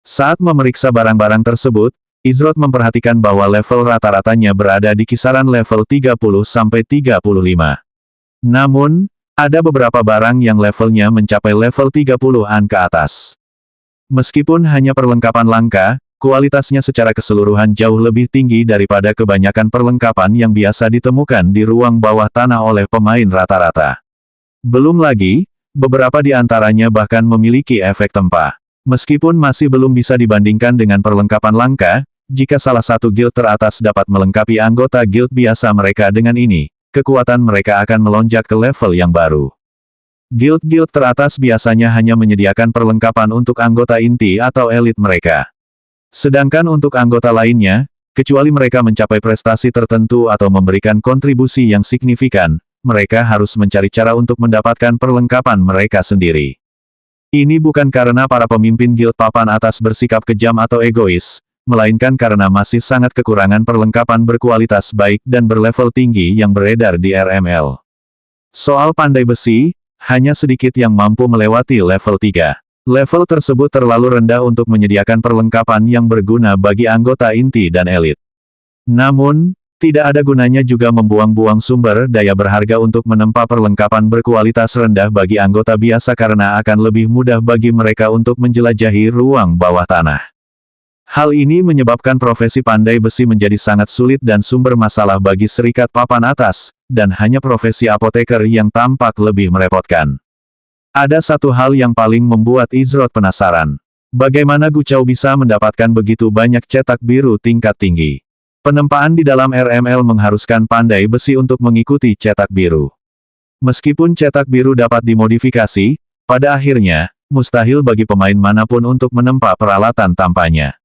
Saat memeriksa barang-barang tersebut, Izrod memperhatikan bahwa level rata-ratanya berada di kisaran level 30-35. Namun, ada beberapa barang yang levelnya mencapai level 30-an ke atas. Meskipun hanya perlengkapan langka, kualitasnya secara keseluruhan jauh lebih tinggi daripada kebanyakan perlengkapan yang biasa ditemukan di ruang bawah tanah oleh pemain rata-rata. Belum lagi, beberapa di antaranya bahkan memiliki efek tempa. Meskipun masih belum bisa dibandingkan dengan perlengkapan langka, jika salah satu guild teratas dapat melengkapi anggota guild biasa mereka dengan ini, kekuatan mereka akan melonjak ke level yang baru. Guild-guild teratas biasanya hanya menyediakan perlengkapan untuk anggota inti atau elit mereka. Sedangkan untuk anggota lainnya, kecuali mereka mencapai prestasi tertentu atau memberikan kontribusi yang signifikan, mereka harus mencari cara untuk mendapatkan perlengkapan mereka sendiri. Ini bukan karena para pemimpin guild papan atas bersikap kejam atau egois, melainkan karena masih sangat kekurangan perlengkapan berkualitas baik dan berlevel tinggi yang beredar di RML. Soal pandai besi, hanya sedikit yang mampu melewati level 3. Level tersebut terlalu rendah untuk menyediakan perlengkapan yang berguna bagi anggota inti dan elit. Namun, tidak ada gunanya juga membuang-buang sumber daya berharga untuk menempa perlengkapan berkualitas rendah bagi anggota biasa karena akan lebih mudah bagi mereka untuk menjelajahi ruang bawah tanah. Hal ini menyebabkan profesi pandai besi menjadi sangat sulit dan sumber masalah bagi serikat papan atas, dan hanya profesi apoteker yang tampak lebih merepotkan. Ada satu hal yang paling membuat Izrod penasaran. Bagaimana Gu Chao bisa mendapatkan begitu banyak cetak biru tingkat tinggi? Penempaan di dalam RML mengharuskan pandai besi untuk mengikuti cetak biru. Meskipun cetak biru dapat dimodifikasi, pada akhirnya, mustahil bagi pemain manapun untuk menempa peralatan tampanya.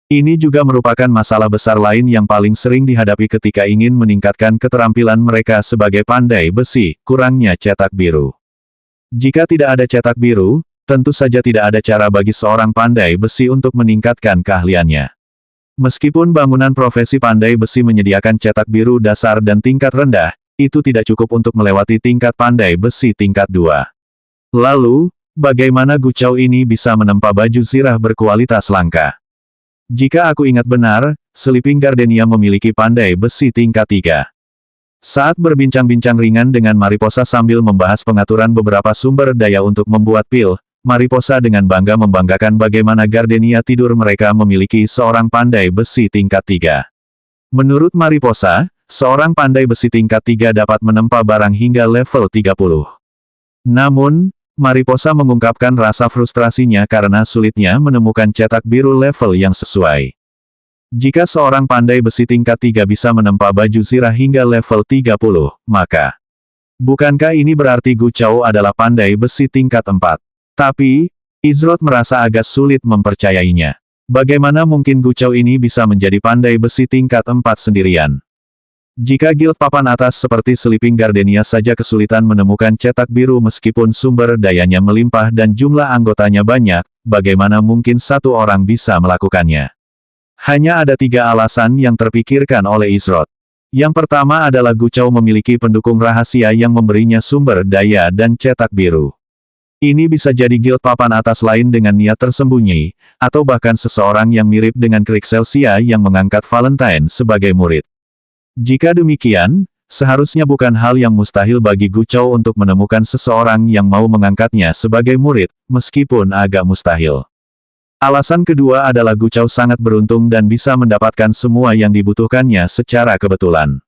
Ini juga merupakan masalah besar lain yang paling sering dihadapi ketika ingin meningkatkan keterampilan mereka sebagai pandai besi, kurangnya cetak biru. Jika tidak ada cetak biru, tentu saja tidak ada cara bagi seorang pandai besi untuk meningkatkan keahliannya. Meskipun bangunan profesi pandai besi menyediakan cetak biru dasar dan tingkat rendah, itu tidak cukup untuk melewati tingkat pandai besi tingkat 2. Lalu, bagaimana Gu Chao ini bisa menempa baju zirah berkualitas langka? Jika aku ingat benar, Sleeping Gardenia memiliki pandai besi tingkat 3. Saat berbincang-bincang ringan dengan Mariposa sambil membahas pengaturan beberapa sumber daya untuk membuat pil, Mariposa dengan bangga membanggakan bagaimana Gardenia tidur mereka memiliki seorang pandai besi tingkat 3. Menurut Mariposa, seorang pandai besi tingkat 3 dapat menempa barang hingga level 30. Namun, Mariposa mengungkapkan rasa frustrasinya karena sulitnya menemukan cetak biru level yang sesuai. Jika seorang pandai besi tingkat 3 bisa menempa baju zirah hingga level 30, maka bukankah ini berarti Gu Chao adalah pandai besi tingkat 4? Tapi, Izrod merasa agak sulit mempercayainya. Bagaimana mungkin Gu Chao ini bisa menjadi pandai besi tingkat 4 sendirian? Jika guild papan atas seperti Sleeping Gardenia saja kesulitan menemukan cetak biru meskipun sumber dayanya melimpah dan jumlah anggotanya banyak, bagaimana mungkin satu orang bisa melakukannya? Hanya ada 3 alasan yang terpikirkan oleh Izrod. Yang pertama adalah Gu Chao memiliki pendukung rahasia yang memberinya sumber daya dan cetak biru. Ini bisa jadi guild papan atas lain dengan niat tersembunyi, atau bahkan seseorang yang mirip dengan Krixelsia yang mengangkat Valentine sebagai murid. Jika demikian, seharusnya bukan hal yang mustahil bagi Gu Chao untuk menemukan seseorang yang mau mengangkatnya sebagai murid, meskipun agak mustahil. Alasan kedua adalah Gu Chao sangat beruntung dan bisa mendapatkan semua yang dibutuhkannya secara kebetulan.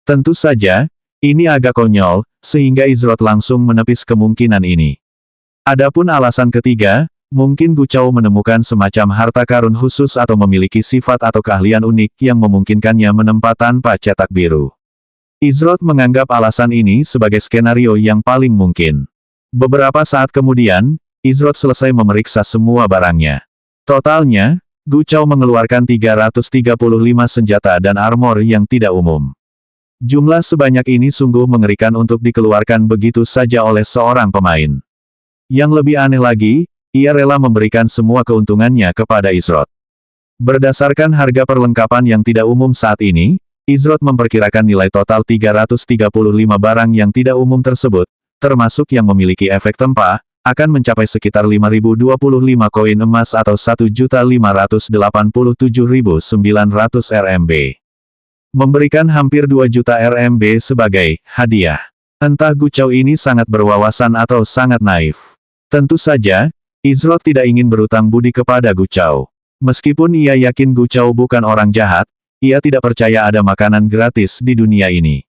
Tentu saja, ini agak konyol, sehingga Izrod langsung menepis kemungkinan ini. Adapun alasan ketiga, mungkin Gu Chao menemukan semacam harta karun khusus atau memiliki sifat atau keahlian unik yang memungkinkannya menempa tanpa cetak biru. Izrod menganggap alasan ini sebagai skenario yang paling mungkin. Beberapa saat kemudian, Izrod selesai memeriksa semua barangnya. Totalnya, Gu Chao mengeluarkan 335 senjata dan armor yang tidak umum. Jumlah sebanyak ini sungguh mengerikan untuk dikeluarkan begitu saja oleh seorang pemain. Yang lebih aneh lagi, ia rela memberikan semua keuntungannya kepada Izrod. Berdasarkan harga perlengkapan yang tidak umum saat ini, Izrod memperkirakan nilai total 335 barang yang tidak umum tersebut, termasuk yang memiliki efek tempa, akan mencapai sekitar 5.025 koin emas atau 1.587.900 RMB. Memberikan hampir 2 juta RMB sebagai hadiah. Entah Gu Chao ini sangat berwawasan atau sangat naif. Tentu saja, Izrod tidak ingin berutang budi kepada Gu Chao. Meskipun ia yakin Gu Chao bukan orang jahat, ia tidak percaya ada makanan gratis di dunia ini.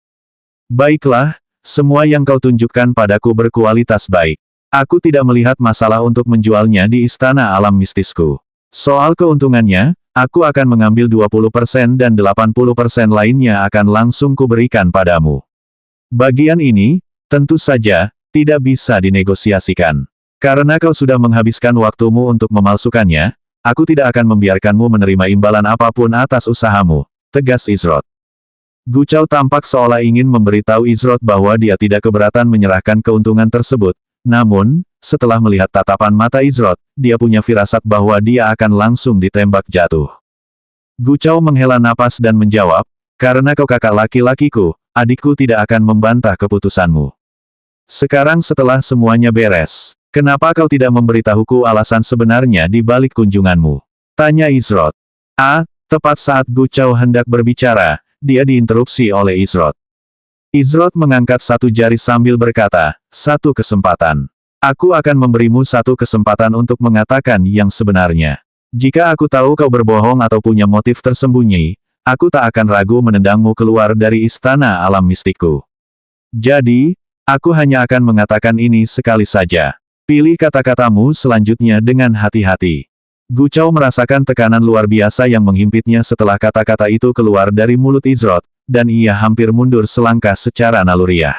Baiklah, semua yang kau tunjukkan padaku berkualitas baik. Aku tidak melihat masalah untuk menjualnya di istana alam mistisku. Soal keuntungannya, aku akan mengambil 20% dan 80% lainnya akan langsung kuberikan padamu. Bagian ini, tentu saja, tidak bisa dinegosiasikan. Karena kau sudah menghabiskan waktumu untuk memalsukannya, aku tidak akan membiarkanmu menerima imbalan apapun atas usahamu, tegas Izrod. Gu Chao tampak seolah ingin memberitahu Izrod bahwa dia tidak keberatan menyerahkan keuntungan tersebut. Namun, setelah melihat tatapan mata Izrod, dia punya firasat bahwa dia akan langsung ditembak jatuh. Gu Chao menghela napas dan menjawab, karena kau kakak laki-lakiku, adikku tidak akan membantah keputusanmu. Sekarang setelah semuanya beres, kenapa kau tidak memberitahuku alasan sebenarnya di balik kunjunganmu? Tanya Izrod. Tepat saat Gu Chao hendak berbicara, dia diinterupsi oleh Izrod. Izrod mengangkat satu jari sambil berkata, satu kesempatan. Aku akan memberimu satu kesempatan untuk mengatakan yang sebenarnya. Jika aku tahu kau berbohong atau punya motif tersembunyi, aku tak akan ragu menendangmu keluar dari istana alam mistikku. Jadi, aku hanya akan mengatakan ini sekali saja. Pilih kata-katamu selanjutnya dengan hati-hati. Gu Chao merasakan tekanan luar biasa yang menghimpitnya setelah kata-kata itu keluar dari mulut Izrod, dan ia hampir mundur selangkah secara naluriah.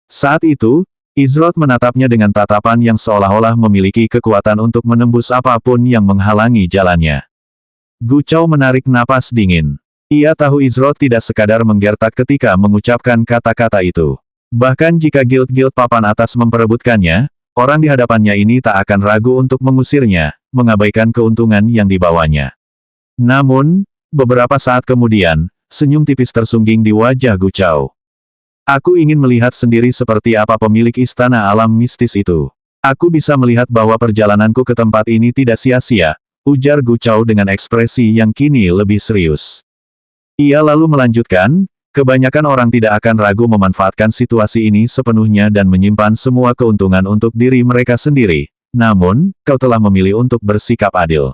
Saat itu, Izrod menatapnya dengan tatapan yang seolah-olah memiliki kekuatan untuk menembus apapun yang menghalangi jalannya. Gu Chao menarik napas dingin. Ia tahu Izrod tidak sekadar menggertak ketika mengucapkan kata-kata itu. Bahkan jika guild-guild papan atas memperebutkannya, orang di hadapannya ini tak akan ragu untuk mengusirnya, mengabaikan keuntungan yang dibawanya. Namun, beberapa saat kemudian, senyum tipis tersungging di wajah Gu Chao. Aku ingin melihat sendiri seperti apa pemilik istana alam mistis itu. Aku bisa melihat bahwa perjalananku ke tempat ini tidak sia-sia, ujar Gu Chao dengan ekspresi yang kini lebih serius. Ia lalu melanjutkan, kebanyakan orang tidak akan ragu memanfaatkan situasi ini sepenuhnya dan menyimpan semua keuntungan untuk diri mereka sendiri. Namun, kau telah memilih untuk bersikap adil.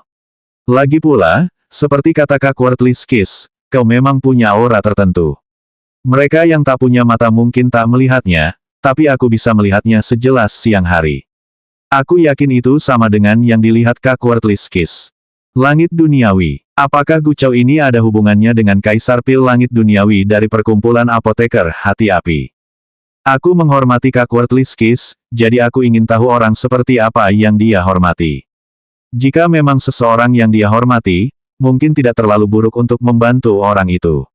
Lagi pula, seperti kata Kak Worthless Kiss, kau memang punya aura tertentu. Mereka yang tak punya mata mungkin tak melihatnya, tapi aku bisa melihatnya sejelas siang hari. Aku yakin itu sama dengan yang dilihat Kak Worthless Kiss. Langit duniawi. Apakah Gu Chao ini ada hubungannya dengan Kaisar Pil Langit Duniawi dari perkumpulan apoteker hati api? Aku menghormati Kak Worthless Kiss, jadi aku ingin tahu orang seperti apa yang dia hormati. Jika memang seseorang yang dia hormati, mungkin tidak terlalu buruk untuk membantu orang itu.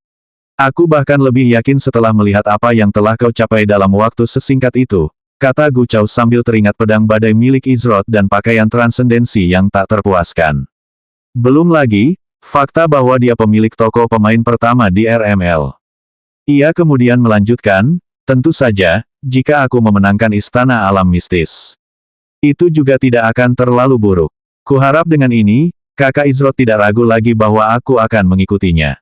Aku bahkan lebih yakin setelah melihat apa yang telah kau capai dalam waktu sesingkat itu, kata Gu Chao sambil teringat pedang badai milik Izrod dan pakaian transendensi yang tak terpuaskan. Belum lagi, fakta bahwa dia pemilik toko pemain pertama di RML. Ia kemudian melanjutkan, tentu saja, jika aku memenangkan istana alam mistis. Itu juga tidak akan terlalu buruk. Kuharap dengan ini, Kakak Izrod tidak ragu lagi bahwa aku akan mengikutinya.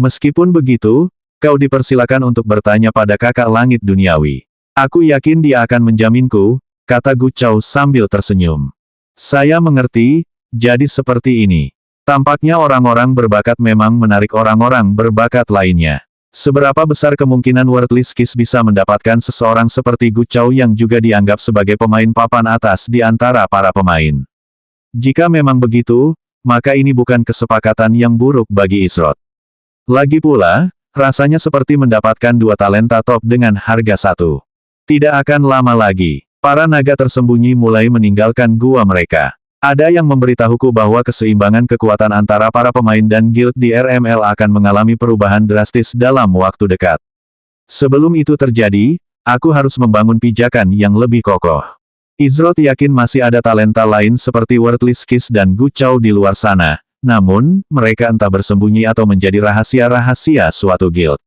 Meskipun begitu, kau dipersilakan untuk bertanya pada kakak langit duniawi. Aku yakin dia akan menjaminku, kata Gu Chao sambil tersenyum. Saya mengerti, jadi seperti ini. Tampaknya orang-orang berbakat memang menarik orang-orang berbakat lainnya. Seberapa besar kemungkinan Worthless Kiss bisa mendapatkan seseorang seperti Gu Chao yang juga dianggap sebagai pemain papan atas di antara para pemain? Jika memang begitu, maka ini bukan kesepakatan yang buruk bagi Izrod. Lagi pula, rasanya seperti mendapatkan dua talenta top dengan harga satu. Tidak akan lama lagi, Para naga tersembunyi mulai meninggalkan gua mereka. Ada yang memberitahuku bahwa keseimbangan kekuatan antara para pemain dan guild di RML akan mengalami perubahan drastis dalam waktu dekat. Sebelum itu terjadi, aku harus membangun pijakan yang lebih kokoh. Izrod yakin masih ada talenta lain seperti Worthless Kiss dan Gu Chao di luar sana, namun, mereka entah bersembunyi atau menjadi rahasia-rahasia suatu guild.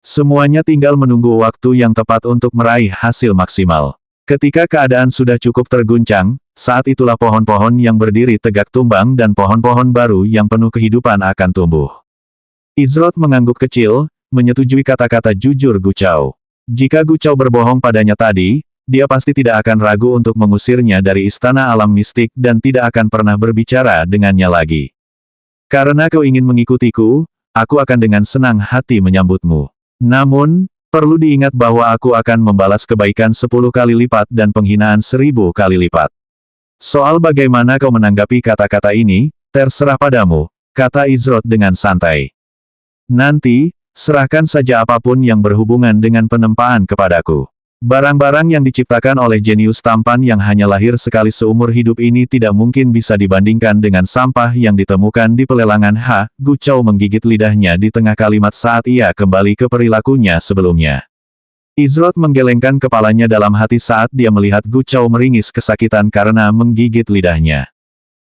Semuanya tinggal menunggu waktu yang tepat untuk meraih hasil maksimal. Ketika keadaan sudah cukup terguncang, saat itulah pohon-pohon yang berdiri tegak tumbang dan pohon-pohon baru yang penuh kehidupan akan tumbuh. Izrod mengangguk kecil, menyetujui kata-kata jujur Gu Chao. Jika Gu Chao berbohong padanya tadi, dia pasti tidak akan ragu untuk mengusirnya dari istana alam mistik dan tidak akan pernah berbicara dengannya lagi. Karena kau ingin mengikutiku, aku akan dengan senang hati menyambutmu. Namun, perlu diingat bahwa aku akan membalas kebaikan 10 kali lipat dan penghinaan 1000 kali lipat. Soal bagaimana kau menanggapi kata-kata ini, terserah padamu, kata Izrod dengan santai. Nanti, serahkan saja apapun yang berhubungan dengan penempaan kepadaku. Barang-barang yang diciptakan oleh jenius tampan yang hanya lahir sekali seumur hidup ini tidak mungkin bisa dibandingkan dengan sampah yang ditemukan di pelelangan. Gu Chao menggigit lidahnya di tengah kalimat saat ia kembali ke perilakunya sebelumnya. Izrod menggelengkan kepalanya dalam hati saat dia melihat Gu Chao meringis kesakitan karena menggigit lidahnya.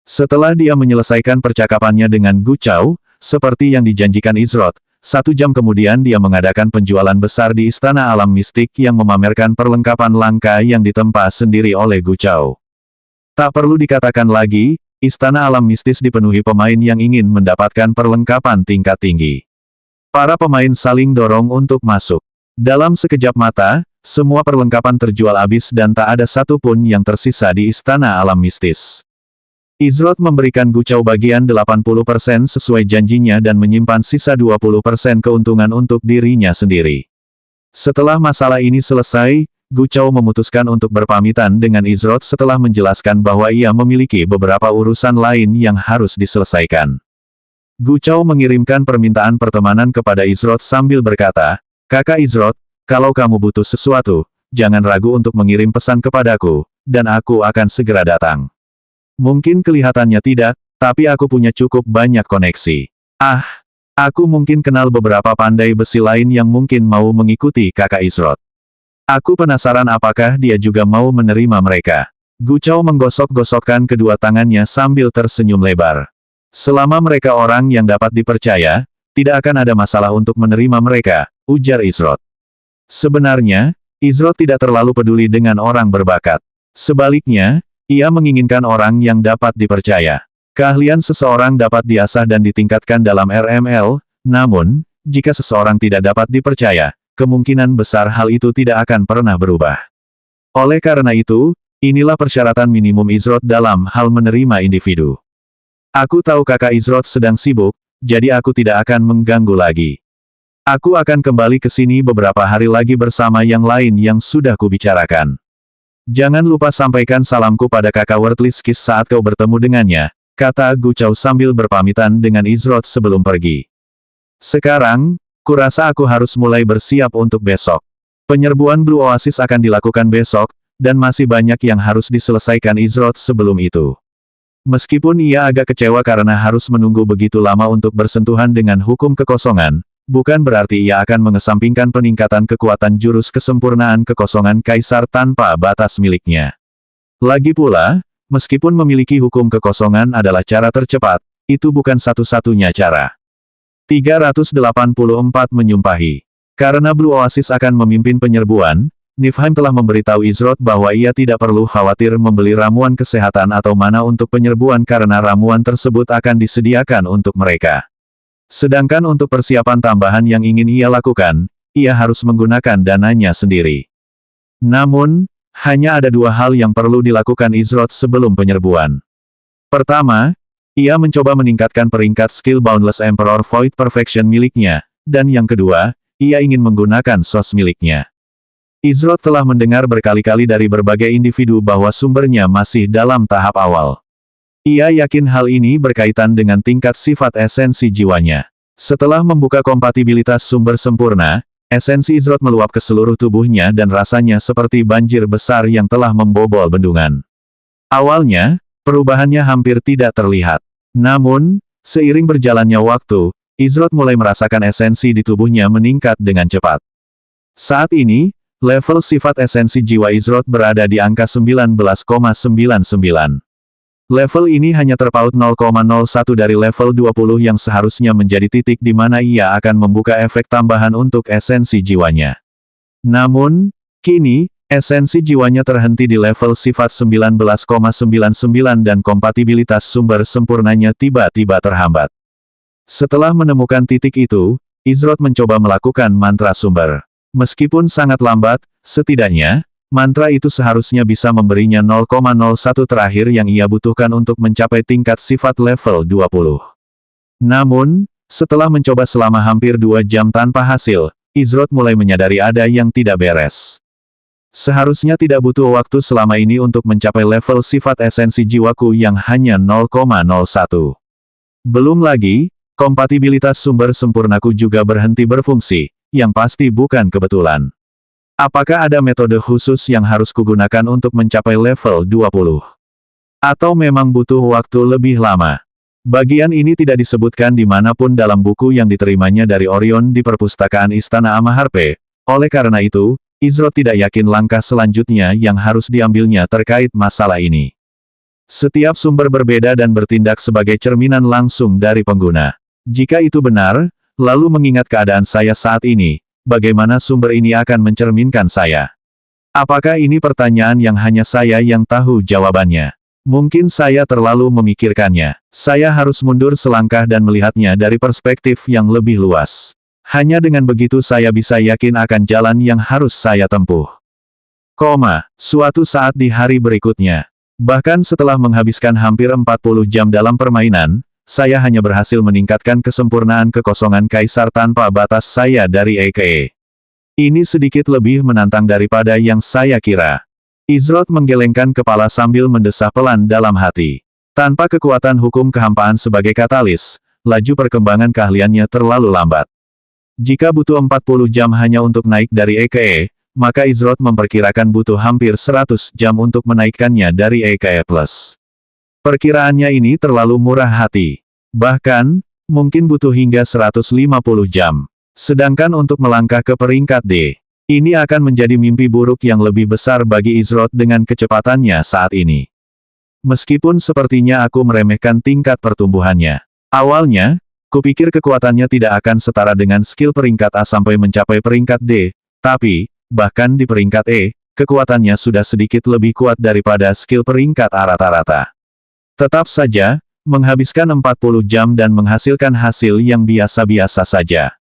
Setelah dia menyelesaikan percakapannya dengan Gu Chao, seperti yang dijanjikan Izrod, 1 jam kemudian dia mengadakan penjualan besar di Istana Alam Mistik yang memamerkan perlengkapan langka yang ditempa sendiri oleh Gu Chao. Tak perlu dikatakan lagi, Istana Alam Mistis dipenuhi pemain yang ingin mendapatkan perlengkapan tingkat tinggi. Para pemain saling dorong untuk masuk. Dalam sekejap mata, semua perlengkapan terjual habis dan tak ada satupun yang tersisa di Istana Alam Mistis. Izrod memberikan Gu Chao bagian 80% sesuai janjinya dan menyimpan sisa 20% keuntungan untuk dirinya sendiri. Setelah masalah ini selesai, Gu Chao memutuskan untuk berpamitan dengan Izrod setelah menjelaskan bahwa ia memiliki beberapa urusan lain yang harus diselesaikan. Gu Chao mengirimkan permintaan pertemanan kepada Izrod sambil berkata, "Kakak Izrod, kalau kamu butuh sesuatu, jangan ragu untuk mengirim pesan kepadaku, dan aku akan segera datang. Mungkin kelihatannya tidak, tapi aku punya cukup banyak koneksi. Aku mungkin kenal beberapa pandai besi lain yang mungkin mau mengikuti kakak Izrod. Aku penasaran apakah dia juga mau menerima mereka." Gu Chao menggosok-gosokkan kedua tangannya sambil tersenyum lebar. "Selama mereka orang yang dapat dipercaya, tidak akan ada masalah untuk menerima mereka," ujar Izrod. Sebenarnya, Izrod tidak terlalu peduli dengan orang berbakat. Sebaliknya, ia menginginkan orang yang dapat dipercaya. Keahlian seseorang dapat diasah dan ditingkatkan dalam RML, namun, jika seseorang tidak dapat dipercaya, kemungkinan besar hal itu tidak akan pernah berubah. Oleh karena itu, inilah persyaratan minimum Izrod dalam hal menerima individu. Aku tahu kakak Izrod sedang sibuk, jadi aku tidak akan mengganggu lagi. Aku akan kembali ke sini beberapa hari lagi bersama yang lain yang sudah kubicarakan. Jangan lupa sampaikan salamku pada kakak Worthless Kiss saat kau bertemu dengannya, kata Gu Chao sambil berpamitan dengan Izrod sebelum pergi. Sekarang, kurasa aku harus mulai bersiap untuk besok. Penyerbuan Blue Oasis akan dilakukan besok, dan masih banyak yang harus diselesaikan Izrod sebelum itu. Meskipun ia agak kecewa karena harus menunggu begitu lama untuk bersentuhan dengan hukum kekosongan, bukan berarti ia akan mengesampingkan peningkatan kekuatan jurus kesempurnaan kekosongan kaisar tanpa batas miliknya. Lagi pula, meskipun memiliki hukum kekosongan adalah cara tercepat, itu bukan satu-satunya cara. 384 menyumpahi. Karena Blue Oasis akan memimpin penyerbuan, Niflheim telah memberitahu Izrod bahwa ia tidak perlu khawatir membeli ramuan kesehatan atau mana untuk penyerbuan karena ramuan tersebut akan disediakan untuk mereka. Sedangkan untuk persiapan tambahan yang ingin ia lakukan, ia harus menggunakan dananya sendiri. Namun, hanya ada 2 hal yang perlu dilakukan Izrod sebelum penyerbuan. Pertama, ia mencoba meningkatkan peringkat skill Boundless Emperor Void Perfection miliknya, dan yang kedua, ia ingin menggunakan sos miliknya. Izrod telah mendengar berkali-kali dari berbagai individu bahwa sumbernya masih dalam tahap awal. Ia yakin hal ini berkaitan dengan tingkat sifat esensi jiwanya. Setelah membuka kompatibilitas sumber sempurna, esensi Izrot meluap ke seluruh tubuhnya dan rasanya seperti banjir besar yang telah membobol bendungan. Awalnya, perubahannya hampir tidak terlihat. Namun, seiring berjalannya waktu, Izrot mulai merasakan esensi di tubuhnya meningkat dengan cepat. Saat ini, level sifat esensi jiwa Izrot berada di angka 19,99. Level ini hanya terpaut 0,01 dari level 20 yang seharusnya menjadi titik di mana ia akan membuka efek tambahan untuk esensi jiwanya. Namun, kini, esensi jiwanya terhenti di level sifat 19,99 dan kompatibilitas sumber sempurnanya tiba-tiba terhambat. Setelah menemukan titik itu, Izrot mencoba melakukan mantra sumber. Meskipun sangat lambat, setidaknya, mantra itu seharusnya bisa memberinya 0,01 terakhir yang ia butuhkan untuk mencapai tingkat sifat level 20. Namun, setelah mencoba selama hampir 2 jam tanpa hasil, Izrot mulai menyadari ada yang tidak beres. Seharusnya tidak butuh waktu selama ini untuk mencapai level sifat esensi jiwaku yang hanya 0,01. Belum lagi, kompatibilitas sumber sempurnaku juga berhenti berfungsi, yang pasti bukan kebetulan. Apakah ada metode khusus yang harus kugunakan untuk mencapai level 20? Atau memang butuh waktu lebih lama? Bagian ini tidak disebutkan dimanapun dalam buku yang diterimanya dari Orion di perpustakaan Istana Amaharpe. Oleh karena itu, Izrot tidak yakin langkah selanjutnya yang harus diambilnya terkait masalah ini. Setiap sumber berbeda dan bertindak sebagai cerminan langsung dari pengguna. Jika itu benar, lalu mengingat keadaan saya saat ini, bagaimana sumber ini akan mencerminkan saya? Apakah ini pertanyaan yang hanya saya yang tahu jawabannya? Mungkin saya terlalu memikirkannya. Saya harus mundur selangkah dan melihatnya dari perspektif yang lebih luas. Hanya dengan begitu saya bisa yakin akan jalan yang harus saya tempuh. Suatu saat di hari berikutnya. Bahkan setelah menghabiskan hampir 40 jam dalam permainan, saya hanya berhasil meningkatkan kesempurnaan kekosongan kaisar tanpa batas saya dari EKE. Ini sedikit lebih menantang daripada yang saya kira. Izrot menggelengkan kepala sambil mendesah pelan dalam hati. Tanpa kekuatan hukum kehampaan sebagai katalis, laju perkembangan keahliannya terlalu lambat. Jika butuh 40 jam hanya untuk naik dari EKE, maka Izrot memperkirakan butuh hampir 100 jam untuk menaikkannya dari EKE+. Perkiraannya ini terlalu murah hati. Bahkan, mungkin butuh hingga 150 jam. Sedangkan untuk melangkah ke peringkat D, ini akan menjadi mimpi buruk yang lebih besar bagi Izrot dengan kecepatannya saat ini. Meskipun sepertinya aku meremehkan tingkat pertumbuhannya. Awalnya, kupikir kekuatannya tidak akan setara dengan skill peringkat A sampai mencapai peringkat D, tapi, bahkan di peringkat E, kekuatannya sudah sedikit lebih kuat daripada skill peringkat A rata-rata. Tetap saja, menghabiskan 40 jam dan menghasilkan hasil yang biasa-biasa saja.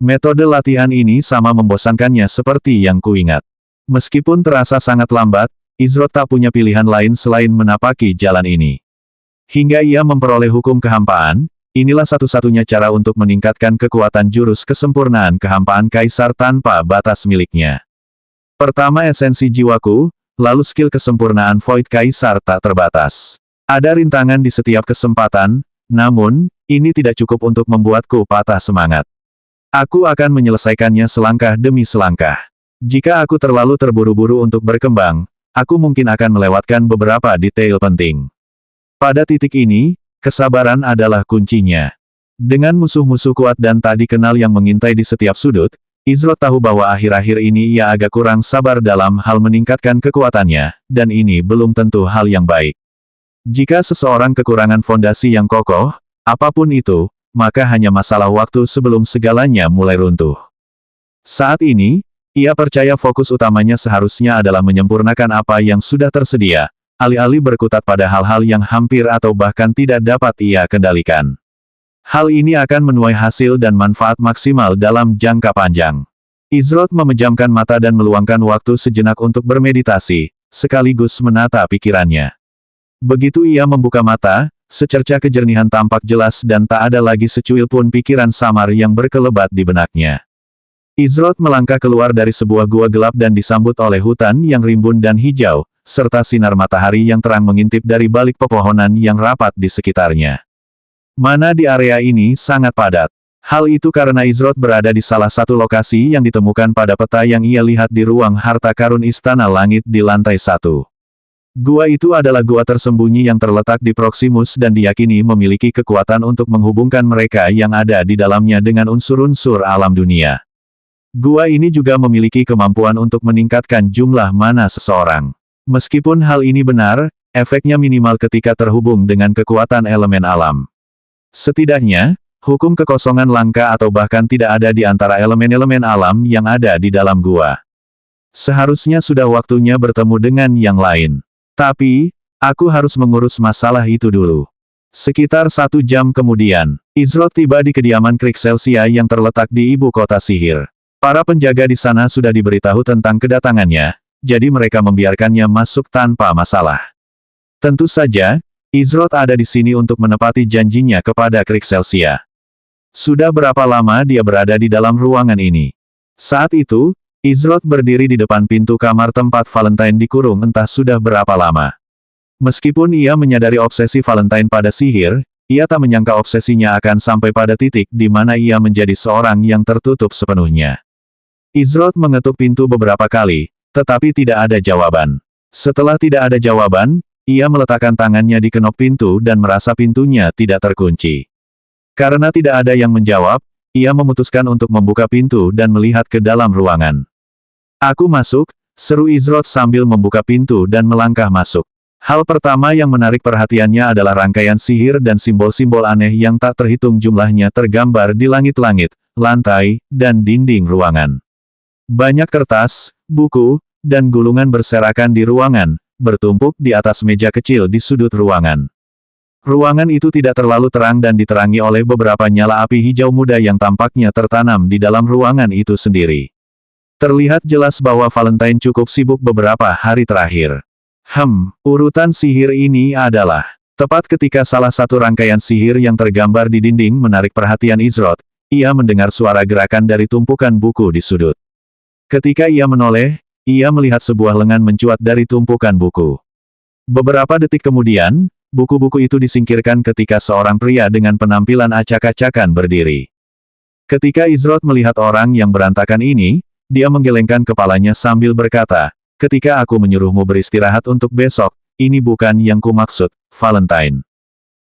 Metode latihan ini sama membosankannya seperti yang kuingat. Meskipun terasa sangat lambat, Izrot tak punya pilihan lain selain menapaki jalan ini. Hingga ia memperoleh hukum kehampaan, inilah satu-satunya cara untuk meningkatkan kekuatan jurus kesempurnaan kehampaan kaisar tanpa batas miliknya. Pertama esensi jiwaku, lalu skill kesempurnaan Void Kaisar tak terbatas. Ada rintangan di setiap kesempatan, namun, ini tidak cukup untuk membuatku patah semangat. Aku akan menyelesaikannya selangkah demi selangkah. Jika aku terlalu terburu-buru untuk berkembang, aku mungkin akan melewatkan beberapa detail penting. Pada titik ini, kesabaran adalah kuncinya. Dengan musuh-musuh kuat dan tak dikenal yang mengintai di setiap sudut, Izrot tahu bahwa akhir-akhir ini ia agak kurang sabar dalam hal meningkatkan kekuatannya, dan ini belum tentu hal yang baik. Jika seseorang kekurangan fondasi yang kokoh, apapun itu, maka hanya masalah waktu sebelum segalanya mulai runtuh. Saat ini, ia percaya fokus utamanya seharusnya adalah menyempurnakan apa yang sudah tersedia, alih-alih berkutat pada hal-hal yang hampir atau bahkan tidak dapat ia kendalikan. Hal ini akan menuai hasil dan manfaat maksimal dalam jangka panjang. Izrot memejamkan mata dan meluangkan waktu sejenak untuk bermeditasi, sekaligus menata pikirannya. Begitu ia membuka mata, secercah kejernihan tampak jelas dan tak ada lagi secuil pun pikiran samar yang berkelebat di benaknya. Izrot melangkah keluar dari sebuah gua gelap dan disambut oleh hutan yang rimbun dan hijau, serta sinar matahari yang terang mengintip dari balik pepohonan yang rapat di sekitarnya. Mana di area ini sangat padat. Hal itu karena Izrod berada di salah satu lokasi yang ditemukan pada peta yang ia lihat di ruang harta karun Istana Langit di lantai 1. Gua itu adalah gua tersembunyi yang terletak di Proximus dan diyakini memiliki kekuatan untuk menghubungkan mereka yang ada di dalamnya dengan unsur-unsur alam dunia. Gua ini juga memiliki kemampuan untuk meningkatkan jumlah mana seseorang. Meskipun hal ini benar, efeknya minimal ketika terhubung dengan kekuatan elemen alam. Setidaknya, hukum kekosongan langka atau bahkan tidak ada di antara elemen-elemen alam yang ada di dalam gua. Seharusnya sudah waktunya bertemu dengan yang lain. Tapi, aku harus mengurus masalah itu dulu. Sekitar 1 jam kemudian, Izrod tiba di kediaman Krixelsia yang terletak di ibu kota sihir. Para penjaga di sana sudah diberitahu tentang kedatangannya, jadi mereka membiarkannya masuk tanpa masalah. Tentu saja, Izrod ada di sini untuk menepati janjinya kepada Krixelsia. Sudah berapa lama dia berada di dalam ruangan ini? Saat itu, Izrod berdiri di depan pintu kamar tempat Valentine dikurung entah sudah berapa lama. Meskipun ia menyadari obsesi Valentine pada sihir, ia tak menyangka obsesinya akan sampai pada titik di mana ia menjadi seorang yang tertutup sepenuhnya. Izrod mengetuk pintu beberapa kali, tetapi tidak ada jawaban. Setelah tidak ada jawaban, ia meletakkan tangannya di kenop pintu dan merasa pintunya tidak terkunci. Karena tidak ada yang menjawab, ia memutuskan untuk membuka pintu dan melihat ke dalam ruangan. "Aku masuk," seru Izrod sambil membuka pintu dan melangkah masuk. Hal pertama yang menarik perhatiannya adalah rangkaian sihir dan simbol-simbol aneh yang tak terhitung jumlahnya tergambar di langit-langit, lantai, dan dinding ruangan. Banyak kertas, buku, dan gulungan berserakan di ruangan, bertumpuk di atas meja kecil di sudut ruangan. Ruangan itu tidak terlalu terang dan diterangi oleh beberapa nyala api hijau muda yang tampaknya tertanam di dalam ruangan itu sendiri. Terlihat jelas bahwa Valentine cukup sibuk beberapa hari terakhir. Urutan sihir ini adalah tepat ketika salah satu rangkaian sihir yang tergambar di dinding menarik perhatian Izrod, ia mendengar suara gerakan dari tumpukan buku di sudut. Ketika ia menoleh, ia melihat sebuah lengan mencuat dari tumpukan buku. Beberapa detik kemudian, buku-buku itu disingkirkan ketika seorang pria dengan penampilan acak-acakan berdiri. Ketika Izrod melihat orang yang berantakan ini, dia menggelengkan kepalanya sambil berkata, "Ketika aku menyuruhmu beristirahat untuk besok, ini bukan yang kumaksud, Valentine."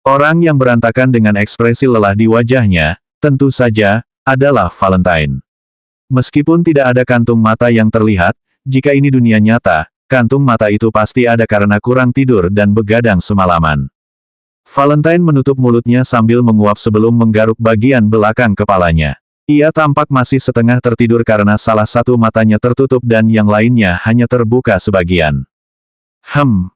Orang yang berantakan dengan ekspresi lelah di wajahnya, tentu saja, adalah Valentine. Meskipun tidak ada kantung mata yang terlihat, jika ini dunia nyata, kantung mata itu pasti ada karena kurang tidur dan begadang semalaman. Valentine menutup mulutnya sambil menguap sebelum menggaruk bagian belakang kepalanya. Ia tampak masih setengah tertidur karena salah satu matanya tertutup dan yang lainnya hanya terbuka sebagian.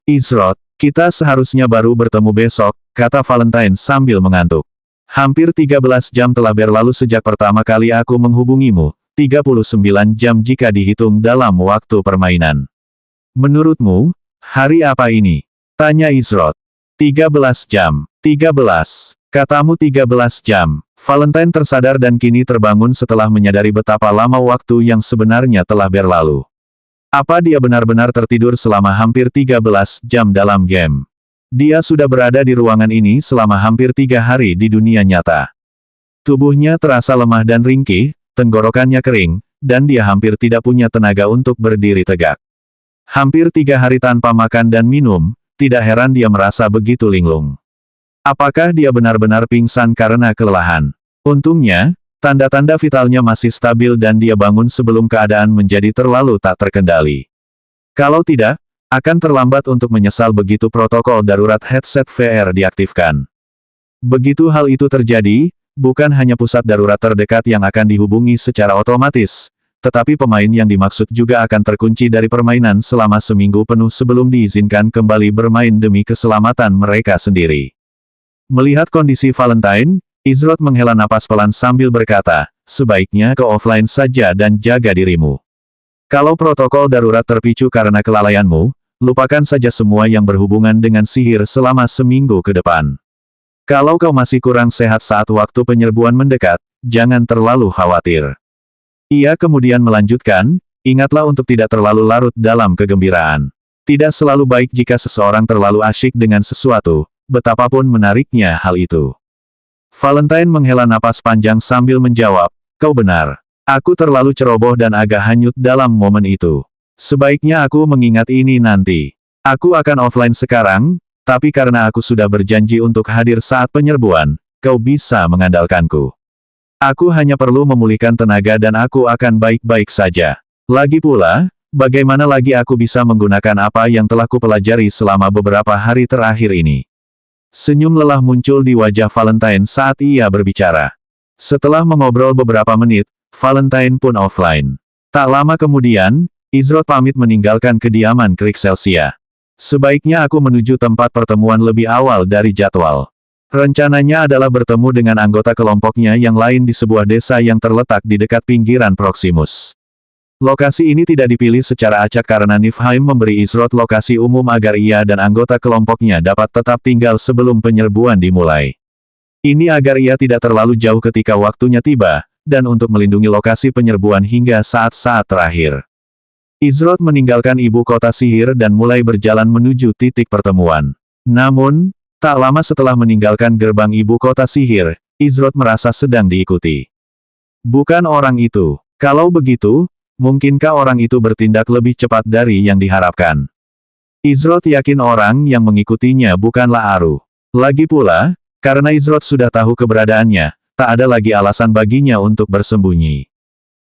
Izrod, kita seharusnya baru bertemu besok, kata Valentine sambil mengantuk. Hampir 13 jam telah berlalu sejak pertama kali aku menghubungimu, 39 jam jika dihitung dalam waktu permainan. Menurutmu, hari apa ini? Tanya Izrod. 13 jam. 13. Katamu 13 jam. Valentine tersadar dan kini terbangun setelah menyadari betapa lama waktu yang sebenarnya telah berlalu. Apa dia benar-benar tertidur selama hampir 13 jam dalam game? Dia sudah berada di ruangan ini selama hampir 3 hari di dunia nyata. Tubuhnya terasa lemah dan ringkih, tenggorokannya kering, dan dia hampir tidak punya tenaga untuk berdiri tegak. Hampir 3 hari tanpa makan dan minum, tidak heran dia merasa begitu linglung. Apakah dia benar-benar pingsan karena kelelahan? Untungnya, tanda-tanda vitalnya masih stabil dan dia bangun sebelum keadaan menjadi terlalu tak terkendali. Kalau tidak, akan terlambat untuk menyesal begitu protokol darurat headset VR diaktifkan. Begitu hal itu terjadi, bukan hanya pusat darurat terdekat yang akan dihubungi secara otomatis, tetapi pemain yang dimaksud juga akan terkunci dari permainan selama seminggu penuh sebelum diizinkan kembali bermain demi keselamatan mereka sendiri. Melihat kondisi Valentine, Izrod menghela napas pelan sambil berkata, sebaiknya ke offline saja dan jaga dirimu. Kalau protokol darurat terpicu karena kelalaianmu, lupakan saja semua yang berhubungan dengan sihir selama seminggu ke depan. Kalau kau masih kurang sehat saat waktu penyerbuan mendekat, jangan terlalu khawatir. Ia kemudian melanjutkan, ingatlah untuk tidak terlalu larut dalam kegembiraan. Tidak selalu baik jika seseorang terlalu asyik dengan sesuatu, betapapun menariknya hal itu. Valentine menghela napas panjang sambil menjawab, kau benar. Aku terlalu ceroboh dan agak hanyut dalam momen itu. Sebaiknya aku mengingat ini nanti. Aku akan offline sekarang, tapi karena aku sudah berjanji untuk hadir saat penyerbuan, kau bisa mengandalkanku. Aku hanya perlu memulihkan tenaga dan aku akan baik-baik saja. Lagi pula, bagaimana lagi aku bisa menggunakan apa yang telah kupelajari selama beberapa hari terakhir ini? Senyum lelah muncul di wajah Valentine saat ia berbicara. Setelah mengobrol beberapa menit, Valentine pun offline. Tak lama kemudian, Izrod pamit meninggalkan kediaman Krixelsia. Sebaiknya aku menuju tempat pertemuan lebih awal dari jadwal. Rencananya adalah bertemu dengan anggota kelompoknya yang lain di sebuah desa yang terletak di dekat pinggiran Proximus. Lokasi ini tidak dipilih secara acak karena Niflheim memberi Izrod lokasi umum agar ia dan anggota kelompoknya dapat tetap tinggal sebelum penyerbuan dimulai. Ini agar ia tidak terlalu jauh ketika waktunya tiba, dan untuk melindungi lokasi penyerbuan hingga saat-saat terakhir. Izrod meninggalkan ibu kota sihir dan mulai berjalan menuju titik pertemuan. Namun, tak lama setelah meninggalkan gerbang ibu kota sihir, Izrod merasa sedang diikuti. Bukan orang itu. Kalau begitu, mungkinkah orang itu bertindak lebih cepat dari yang diharapkan? Izrod yakin orang yang mengikutinya bukanlah Aru. Lagi pula, karena Izrod sudah tahu keberadaannya, tak ada lagi alasan baginya untuk bersembunyi.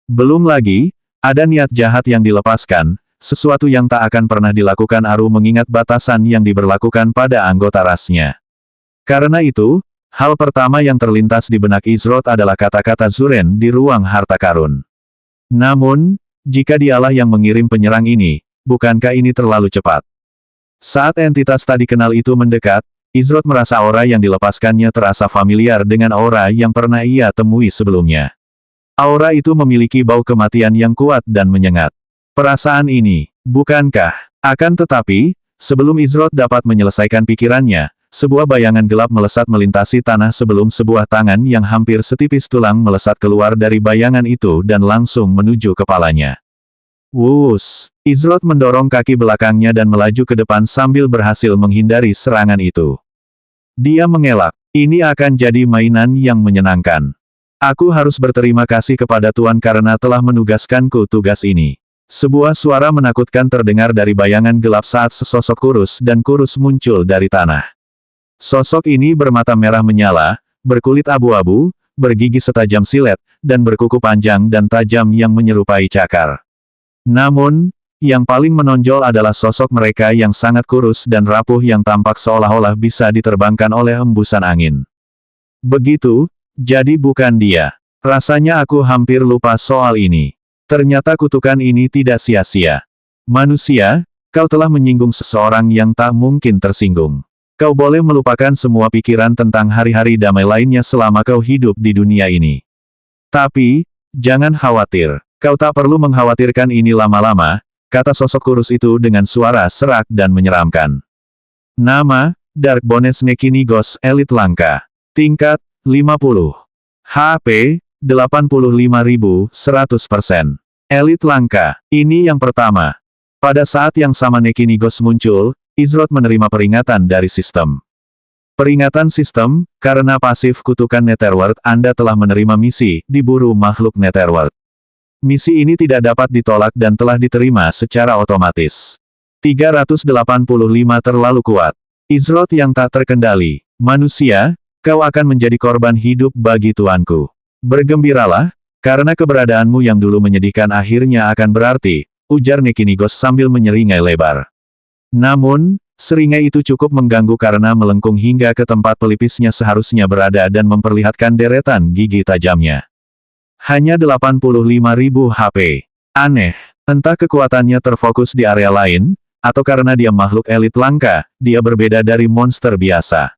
Belum lagi, ada niat jahat yang dilepaskan, sesuatu yang tak akan pernah dilakukan Aru mengingat batasan yang diberlakukan pada anggota rasnya. Karena itu, hal pertama yang terlintas di benak Izrod adalah kata-kata Zuren di ruang harta karun. Namun, jika dialah yang mengirim penyerang ini, bukankah ini terlalu cepat? Saat entitas tak dikenal itu mendekat, Izrod merasa aura yang dilepaskannya terasa familiar dengan aura yang pernah ia temui sebelumnya. Aura itu memiliki bau kematian yang kuat dan menyengat. Perasaan ini, bukankah? Akan tetapi, sebelum Izrod dapat menyelesaikan pikirannya, sebuah bayangan gelap melesat melintasi tanah sebelum sebuah tangan yang hampir setipis tulang melesat keluar dari bayangan itu dan langsung menuju kepalanya. Wuss! Izrod mendorong kaki belakangnya dan melaju ke depan sambil berhasil menghindari serangan itu. Dia mengelak. Ini akan jadi mainan yang menyenangkan. Aku harus berterima kasih kepada Tuan karena telah menugaskanku tugas ini. Sebuah suara menakutkan terdengar dari bayangan gelap saat sesosok kurus dan kurus muncul dari tanah. Sosok ini bermata merah menyala, berkulit abu-abu, bergigi setajam silet, dan berkuku panjang dan tajam yang menyerupai cakar. Namun, yang paling menonjol adalah sosok mereka yang sangat kurus dan rapuh yang tampak seolah-olah bisa diterbangkan oleh hembusan angin. Begitu, jadi bukan dia. Rasanya aku hampir lupa soal ini. Ternyata kutukan ini tidak sia-sia. Manusia, kau telah menyinggung seseorang yang tak mungkin tersinggung. Kau boleh melupakan semua pikiran tentang hari-hari damai lainnya selama kau hidup di dunia ini. Tapi, jangan khawatir. Kau tak perlu mengkhawatirkan ini lama-lama, kata sosok kurus itu dengan suara serak dan menyeramkan. Nama, Dark Bones Nekinigos Elit Langka. Tingkat, 50. HP, 85.100%. Elit langka. Ini yang pertama. Pada saat yang sama Nekinigos muncul, Izrod menerima peringatan dari sistem. Peringatan sistem, karena pasif kutukan Netherworld Anda telah menerima misi, diburu makhluk Netherworld. Misi ini tidak dapat ditolak dan telah diterima secara otomatis. 385 terlalu kuat. Izrod yang tak terkendali. Manusia, kau akan menjadi korban hidup bagi tuanku. Bergembiralah, karena keberadaanmu yang dulu menyedihkan akhirnya akan berarti, ujar Nekinigos sambil menyeringai lebar. Namun, seringai itu cukup mengganggu karena melengkung hingga ke tempat pelipisnya seharusnya berada dan memperlihatkan deretan gigi tajamnya. Hanya 85.000 HP. Aneh, entah kekuatannya terfokus di area lain, atau karena dia makhluk elit langka, dia berbeda dari monster biasa.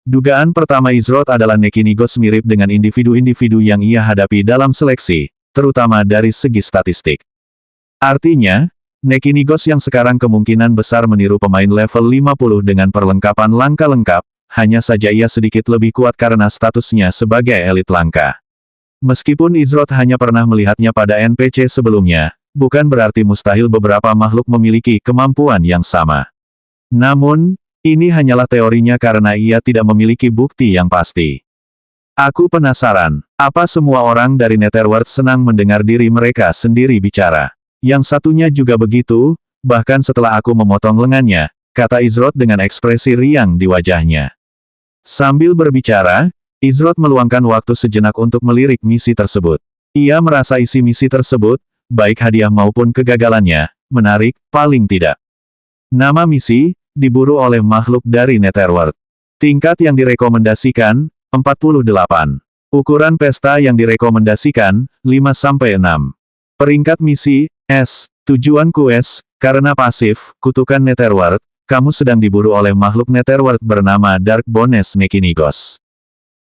Dugaan pertama Izrod adalah Nekinigos mirip dengan individu-individu yang ia hadapi dalam seleksi, terutama dari segi statistik. Artinya, Nekinigos yang sekarang kemungkinan besar meniru pemain level 50 dengan perlengkapan langka lengkap, hanya saja ia sedikit lebih kuat karena statusnya sebagai elit langka. Meskipun Izrod hanya pernah melihatnya pada NPC sebelumnya, bukan berarti mustahil beberapa makhluk memiliki kemampuan yang sama. Namun, ini hanyalah teorinya karena ia tidak memiliki bukti yang pasti. Aku penasaran, apa semua orang dari Netherworld senang mendengar diri mereka sendiri bicara? Yang satunya juga begitu, bahkan setelah aku memotong lengannya, kata Izrod dengan ekspresi riang di wajahnya. Sambil berbicara, Izrod meluangkan waktu sejenak untuk melirik misi tersebut. Ia merasa isi misi tersebut, baik hadiah maupun kegagalannya, menarik, paling tidak. Nama misi, diburu oleh makhluk dari Netherworld. Tingkat yang direkomendasikan, 48. Ukuran pesta yang direkomendasikan, 5-6. Peringkat misi, S. Tujuan quest, karena pasif, kutukan Netherworld, kamu sedang diburu oleh makhluk Netherworld bernama Dark Bones Nekinigos.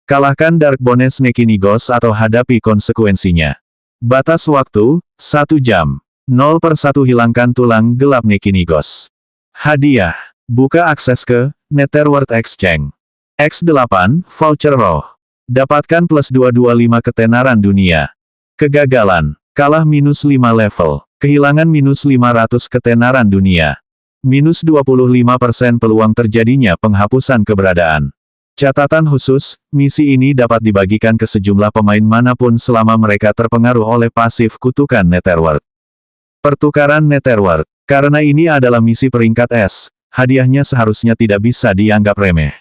Kalahkan Dark Bones Nekinigos atau hadapi konsekuensinya. Batas waktu, 1 jam. 0/1 hilangkan tulang gelap Nekinigos. Hadiah. Buka akses ke Netherworld Exchange. X8, Voucher Roh. Dapatkan plus 225 ketenaran dunia. Kegagalan. Kalah minus 5 level. Kehilangan minus 500 ketenaran dunia. Minus 25% peluang terjadinya penghapusan keberadaan. Catatan khusus, misi ini dapat dibagikan ke sejumlah pemain manapun selama mereka terpengaruh oleh pasif kutukan Netherworld. Pertukaran Netherworld. Karena ini adalah misi peringkat S, hadiahnya seharusnya tidak bisa dianggap remeh.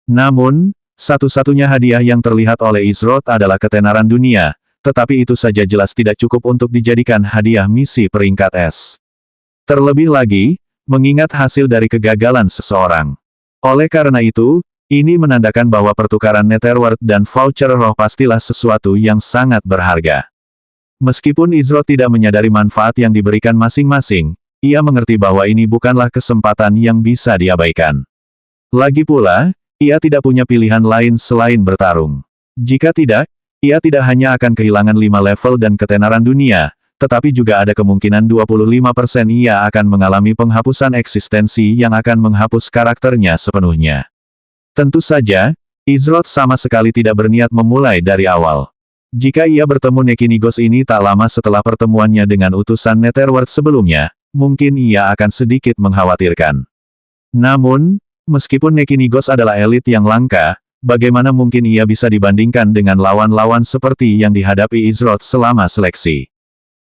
Namun, satu-satunya hadiah yang terlihat oleh Izrod adalah ketenaran dunia, tetapi itu saja jelas tidak cukup untuk dijadikan hadiah misi peringkat S. Terlebih lagi, mengingat hasil dari kegagalan seseorang. Oleh karena itu, ini menandakan bahwa pertukaran Netherworld dan voucher roh pastilah sesuatu yang sangat berharga. Meskipun Izrod tidak menyadari manfaat yang diberikan masing-masing, ia mengerti bahwa ini bukanlah kesempatan yang bisa diabaikan. Lagi pula, ia tidak punya pilihan lain selain bertarung. Jika tidak, ia tidak hanya akan kehilangan 5 level dan ketenaran dunia, tetapi juga ada kemungkinan 25% ia akan mengalami penghapusan eksistensi yang akan menghapus karakternya sepenuhnya. Tentu saja, Izrod sama sekali tidak berniat memulai dari awal. Jika ia bertemu Nekinigos ini tak lama setelah pertemuannya dengan utusan Netherworld sebelumnya, mungkin ia akan sedikit mengkhawatirkan. Namun, meskipun Nekinigos adalah elit yang langka, bagaimana mungkin ia bisa dibandingkan dengan lawan-lawan seperti yang dihadapi Izrod selama seleksi.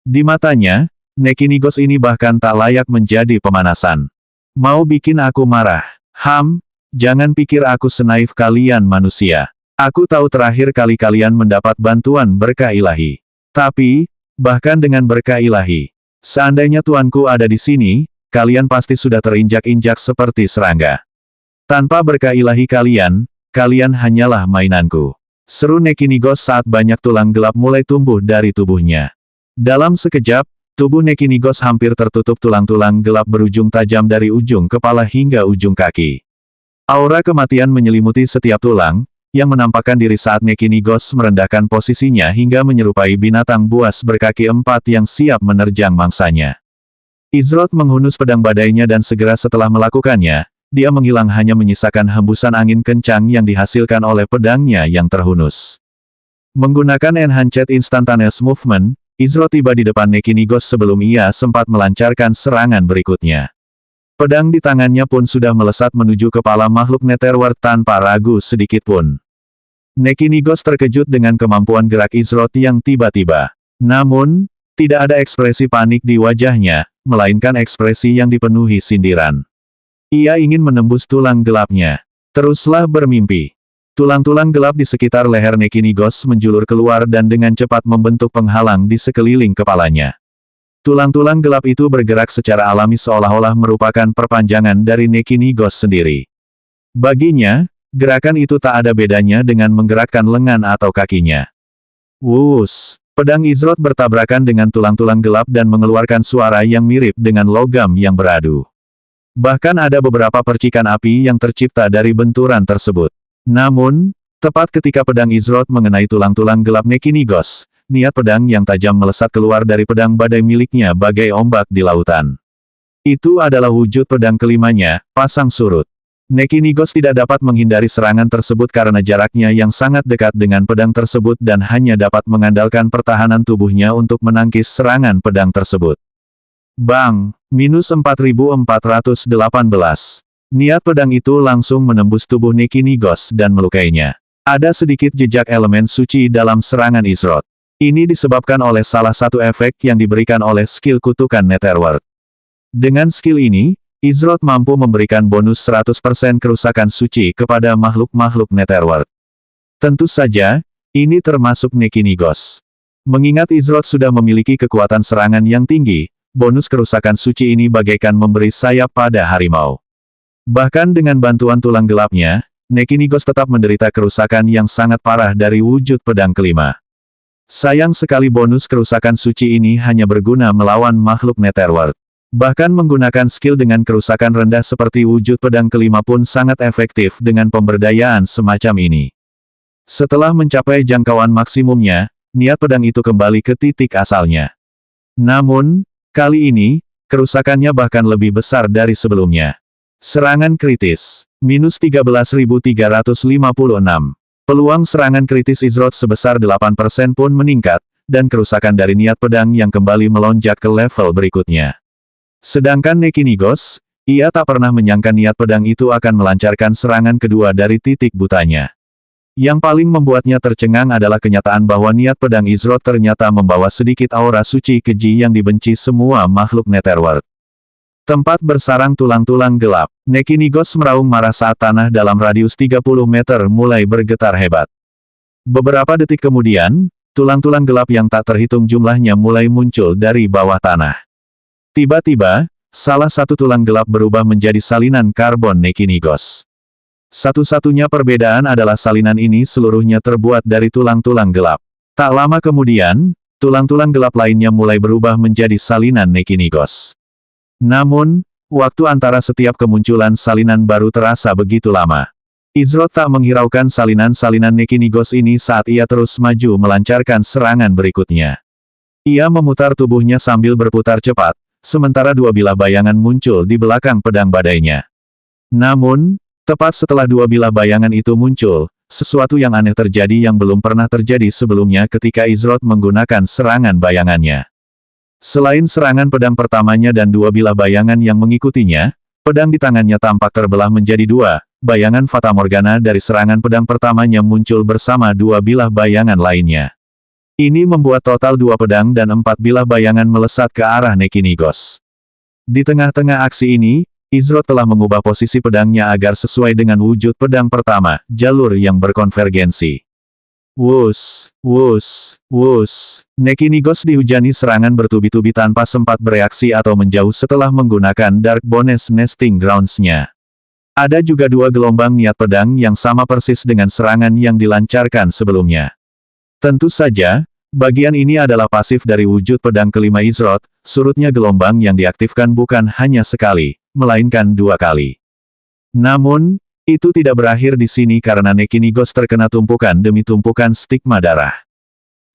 Di matanya, Nekinigos ini bahkan tak layak menjadi pemanasan. Mau bikin aku marah. Jangan pikir aku senaif kalian manusia. Aku tahu terakhir kali kalian mendapat bantuan berkah ilahi. Tapi, bahkan dengan berkah ilahi, seandainya tuanku ada di sini, kalian pasti sudah terinjak-injak seperti serangga. Tanpa berkah ilahi kalian hanyalah mainanku. Seru Nekinigos saat banyak tulang gelap mulai tumbuh dari tubuhnya. Dalam sekejap, tubuh Nekinigos hampir tertutup tulang-tulang gelap berujung tajam dari ujung kepala hingga ujung kaki. Aura kematian menyelimuti setiap tulang, yang menampakkan diri saat Nekinigos merendahkan posisinya hingga menyerupai binatang buas berkaki 4 yang siap menerjang mangsanya. Izrod menghunus pedang badainya dan segera setelah melakukannya, dia menghilang hanya menyisakan hembusan angin kencang yang dihasilkan oleh pedangnya yang terhunus. Menggunakan Enhanced Instantaneous Movement, Izrod tiba di depan Nekinigos sebelum ia sempat melancarkan serangan berikutnya. Pedang di tangannya pun sudah melesat menuju kepala makhluk Netherworld tanpa ragu sedikitpun. Nekinigos terkejut dengan kemampuan gerak Izrod yang tiba-tiba. Namun, tidak ada ekspresi panik di wajahnya, melainkan ekspresi yang dipenuhi sindiran. Ia ingin menembus tulang gelapnya. Teruslah bermimpi. Tulang-tulang gelap di sekitar leher Nekinigos menjulur keluar dan dengan cepat membentuk penghalang di sekeliling kepalanya. Tulang-tulang gelap itu bergerak secara alami seolah-olah merupakan perpanjangan dari Nekinigos sendiri. Baginya, gerakan itu tak ada bedanya dengan menggerakkan lengan atau kakinya. Wuss! Pedang Izrod bertabrakan dengan tulang-tulang gelap dan mengeluarkan suara yang mirip dengan logam yang beradu. Bahkan ada beberapa percikan api yang tercipta dari benturan tersebut. Namun, tepat ketika pedang Izrod mengenai tulang-tulang gelap Nekinigos, niat pedang yang tajam melesat keluar dari pedang badai miliknya bagai ombak di lautan. Itu adalah wujud pedang kelimanya, pasang surut. Nekinigos tidak dapat menghindari serangan tersebut karena jaraknya yang sangat dekat dengan pedang tersebut dan hanya dapat mengandalkan pertahanan tubuhnya untuk menangkis serangan pedang tersebut. Bang! Minus 4418. Niat pedang itu langsung menembus tubuh Nekinigos dan melukainya. Ada sedikit jejak elemen suci dalam serangan Izroth. Ini disebabkan oleh salah satu efek yang diberikan oleh skill kutukan Netherworld. Dengan skill ini, Izroth mampu memberikan bonus 100% kerusakan suci kepada makhluk-makhluk Netherworld. Tentu saja, ini termasuk Nekinigos. Mengingat Izroth sudah memiliki kekuatan serangan yang tinggi, bonus kerusakan suci ini bagaikan memberi sayap pada harimau. Bahkan dengan bantuan tulang gelapnya, Nekinigos tetap menderita kerusakan yang sangat parah dari wujud pedang kelima. Sayang sekali bonus kerusakan suci ini hanya berguna melawan makhluk Netherworld. Bahkan menggunakan skill dengan kerusakan rendah seperti wujud pedang kelima pun sangat efektif dengan pemberdayaan semacam ini. Setelah mencapai jangkauan maksimumnya, niat pedang itu kembali ke titik asalnya. Namun, kali ini, kerusakannya bahkan lebih besar dari sebelumnya. Serangan kritis, minus 13.356. Peluang serangan kritis Izroth sebesar 8% pun meningkat, dan kerusakan dari niat pedang yang kembali melonjak ke level berikutnya. Sedangkan Nekinigos, ia tak pernah menyangka niat pedang itu akan melancarkan serangan kedua dari titik butanya. Yang paling membuatnya tercengang adalah kenyataan bahwa niat pedang Izroth ternyata membawa sedikit aura suci keji yang dibenci semua makhluk Netherworld. Tempat bersarang tulang-tulang gelap, Nekinigos meraung marah saat tanah dalam radius 30 meter mulai bergetar hebat. Beberapa detik kemudian, tulang-tulang gelap yang tak terhitung jumlahnya mulai muncul dari bawah tanah. Tiba-tiba, salah satu tulang gelap berubah menjadi salinan karbon Nekinigos. Satu-satunya perbedaan adalah salinan ini seluruhnya terbuat dari tulang-tulang gelap. Tak lama kemudian, tulang-tulang gelap lainnya mulai berubah menjadi salinan Nekinigos. Namun, waktu antara setiap kemunculan salinan baru terasa begitu lama. Izroth tak menghiraukan salinan-salinan Nekinigos ini saat ia terus maju melancarkan serangan berikutnya. Ia memutar tubuhnya sambil berputar cepat, sementara dua bilah bayangan muncul di belakang pedang badainya. Namun, tepat setelah dua bilah bayangan itu muncul, sesuatu yang aneh terjadi yang belum pernah terjadi sebelumnya ketika Izroth menggunakan serangan bayangannya. Selain serangan pedang pertamanya dan dua bilah bayangan yang mengikutinya, pedang di tangannya tampak terbelah menjadi dua, bayangan Fata Morgana dari serangan pedang pertamanya muncul bersama dua bilah bayangan lainnya. Ini membuat total dua pedang dan 4 bilah bayangan melesat ke arah Nekinigos. Di tengah-tengah aksi ini, Izroth telah mengubah posisi pedangnya agar sesuai dengan wujud pedang pertama, jalur yang berkonvergensi. Wus, wus, wus. Nekinigos dihujani serangan bertubi-tubi tanpa sempat bereaksi atau menjauh setelah menggunakan Dark Bonus Nesting Grounds-nya. Ada juga dua gelombang niat pedang yang sama persis dengan serangan yang dilancarkan sebelumnya. Tentu saja, bagian ini adalah pasif dari wujud pedang kelima Izroth, surutnya gelombang yang diaktifkan bukan hanya sekali, melainkan 2 kali. Namun, itu tidak berakhir di sini karena Nekinigos terkena tumpukan demi tumpukan stigma darah.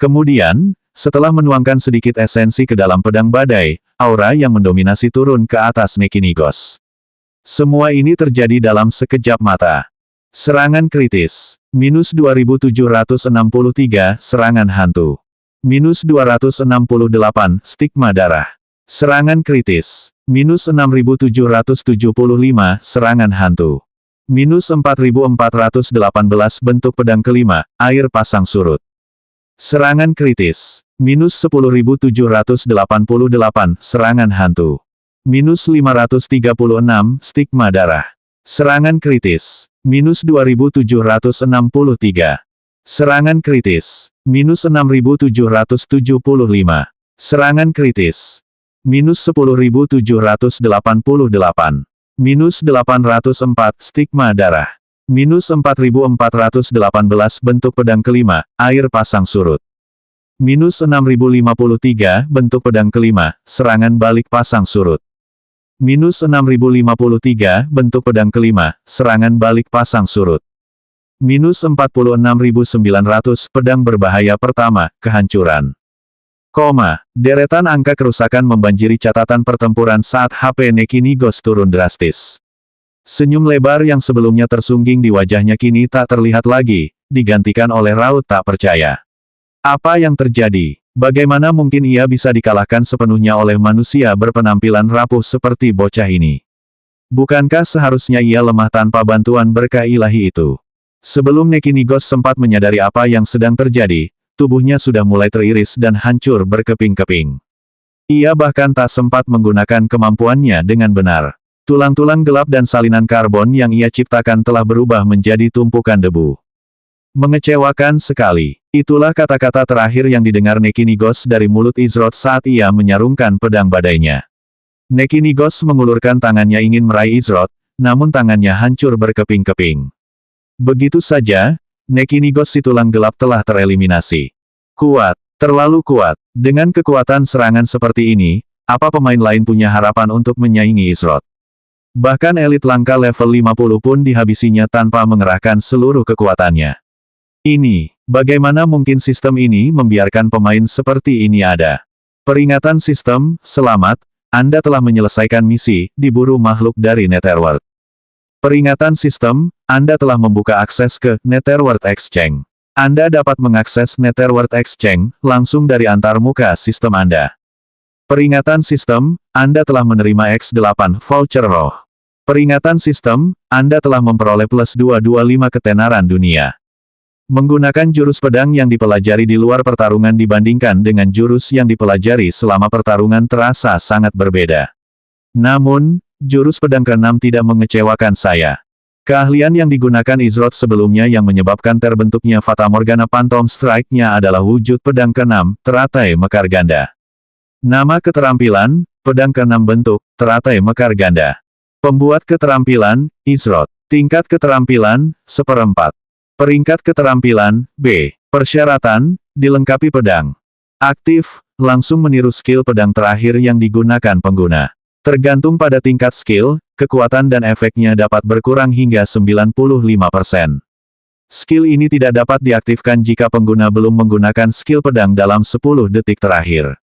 Kemudian, setelah menuangkan sedikit esensi ke dalam pedang badai, aura yang mendominasi turun ke atas Nekinigos. Semua ini terjadi dalam sekejap mata. Serangan kritis. Minus 2763, serangan hantu. Minus 268, stigma darah. Serangan kritis. Minus 6775, serangan hantu. Minus 4418 bentuk pedang kelima, air pasang surut. Serangan kritis. Minus 10788, serangan hantu. Minus 536, stigma darah. Serangan kritis. Minus 2763. Serangan kritis. Minus 6775. Serangan kritis. Minus 10788. Minus 804, stigma darah. Minus 4418 bentuk pedang kelima, air pasang surut. Minus 6053, bentuk pedang kelima, serangan balik pasang surut. Minus 6053, bentuk pedang kelima, serangan balik pasang surut. Minus 46900, pedang berbahaya pertama, kehancuran. Deretan angka kerusakan membanjiri catatan pertempuran saat HP Nekinigos turun drastis. Senyum lebar yang sebelumnya tersungging di wajahnya kini tak terlihat lagi, digantikan oleh raut tak percaya. Apa yang terjadi? Bagaimana mungkin ia bisa dikalahkan sepenuhnya oleh manusia berpenampilan rapuh seperti bocah ini? Bukankah seharusnya ia lemah tanpa bantuan berkah ilahi itu? Sebelum Nekinigos sempat menyadari apa yang sedang terjadi, tubuhnya sudah mulai teriris dan hancur berkeping-keping. Ia bahkan tak sempat menggunakan kemampuannya dengan benar. Tulang-tulang gelap dan salinan karbon yang ia ciptakan telah berubah menjadi tumpukan debu. Mengecewakan sekali. Itulah kata-kata terakhir yang didengar Nekinigos dari mulut Izroth saat ia menyarungkan pedang badainya. Nekinigos mengulurkan tangannya ingin meraih Izroth, namun tangannya hancur berkeping-keping. Begitu saja, Nekinigos si tulang gelap telah tereliminasi. Kuat, terlalu kuat. Dengan kekuatan serangan seperti ini, apa pemain lain punya harapan untuk menyaingi Izroth? Bahkan elit langka level 50 pun dihabisinya tanpa mengerahkan seluruh kekuatannya. Ini, bagaimana mungkin sistem ini membiarkan pemain seperti ini ada? Peringatan sistem, selamat, Anda telah menyelesaikan misi, diburu makhluk dari Netherworld. Peringatan sistem, Anda telah membuka akses ke Netherworld Exchange. Anda dapat mengakses Netherworld Exchange langsung dari antarmuka sistem Anda. Peringatan sistem, Anda telah menerima X8 voucher roh. Peringatan sistem, Anda telah memperoleh plus 225 ketenaran dunia. Menggunakan jurus pedang yang dipelajari di luar pertarungan dibandingkan dengan jurus yang dipelajari selama pertarungan terasa sangat berbeda. Namun, jurus pedang ke-6 tidak mengecewakan saya. Keahlian yang digunakan Izroth sebelumnya yang menyebabkan terbentuknya Fata Morgana Phantom Strike-nya adalah wujud pedang ke-6, teratai mekar ganda. Nama keterampilan, pedang ke-6 bentuk, teratai mekar ganda. Pembuat keterampilan, Izroth. Tingkat keterampilan, 1/4. Peringkat keterampilan, B. Persyaratan, dilengkapi pedang. Aktif, langsung meniru skill pedang terakhir yang digunakan pengguna. Tergantung pada tingkat skill, kekuatan dan efeknya dapat berkurang hingga 95%. Skill ini tidak dapat diaktifkan jika pengguna belum menggunakan skill pedang dalam 10 detik terakhir.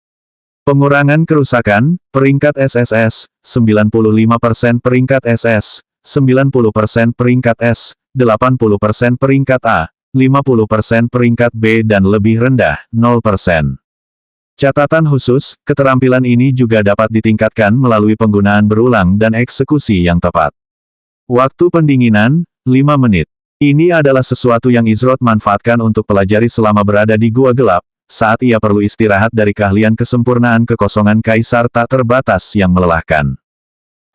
Pengurangan kerusakan, peringkat SSS, 95% peringkat SS, 90% peringkat S, 80% peringkat A, 50% peringkat B dan lebih rendah, 0%. Catatan khusus, keterampilan ini juga dapat ditingkatkan melalui penggunaan berulang dan eksekusi yang tepat. Waktu pendinginan, 5 menit. Ini adalah sesuatu yang Izroth manfaatkan untuk pelajari selama berada di gua gelap, saat ia perlu istirahat dari keahlian kesempurnaan kekosongan kaisar tak terbatas yang melelahkan.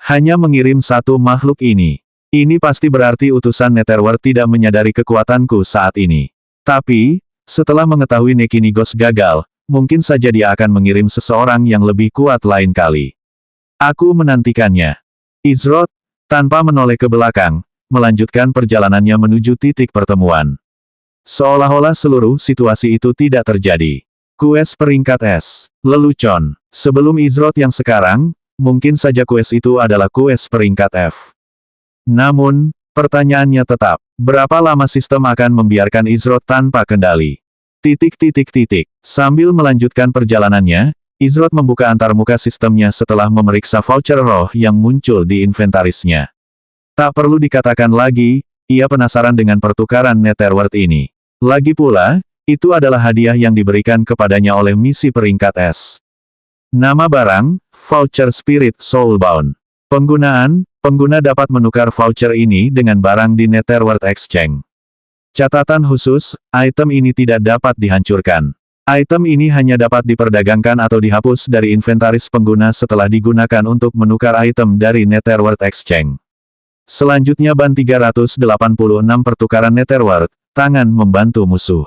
Hanya mengirim satu makhluk ini. Ini pasti berarti utusan Netherworld tidak menyadari kekuatanku saat ini. Tapi, setelah mengetahui Nekinigos gagal, mungkin saja dia akan mengirim seseorang yang lebih kuat lain kali. Aku menantikannya. Izroth, tanpa menoleh ke belakang, melanjutkan perjalanannya menuju titik pertemuan. Seolah-olah seluruh situasi itu tidak terjadi. Quest peringkat S. Lelucon. Sebelum Izroth yang sekarang, mungkin saja quest itu adalah quest peringkat F. Namun, pertanyaannya tetap, berapa lama sistem akan membiarkan Izroth tanpa kendali? Sambil melanjutkan perjalanannya, Izroth membuka antarmuka sistemnya setelah memeriksa voucher roh yang muncul di inventarisnya. Tak perlu dikatakan lagi, ia penasaran dengan pertukaran Netherworld ini. Lagi pula, itu adalah hadiah yang diberikan kepadanya oleh misi peringkat S. Nama barang, Voucher Spirit Soulbound. Penggunaan, pengguna dapat menukar voucher ini dengan barang di Netherworld Exchange. Catatan khusus, item ini tidak dapat dihancurkan. Item ini hanya dapat diperdagangkan atau dihapus dari inventaris pengguna setelah digunakan untuk menukar item dari Netherworld Exchange. Selanjutnya ban 386 pertukaran Netherworld, tangan membantu musuh.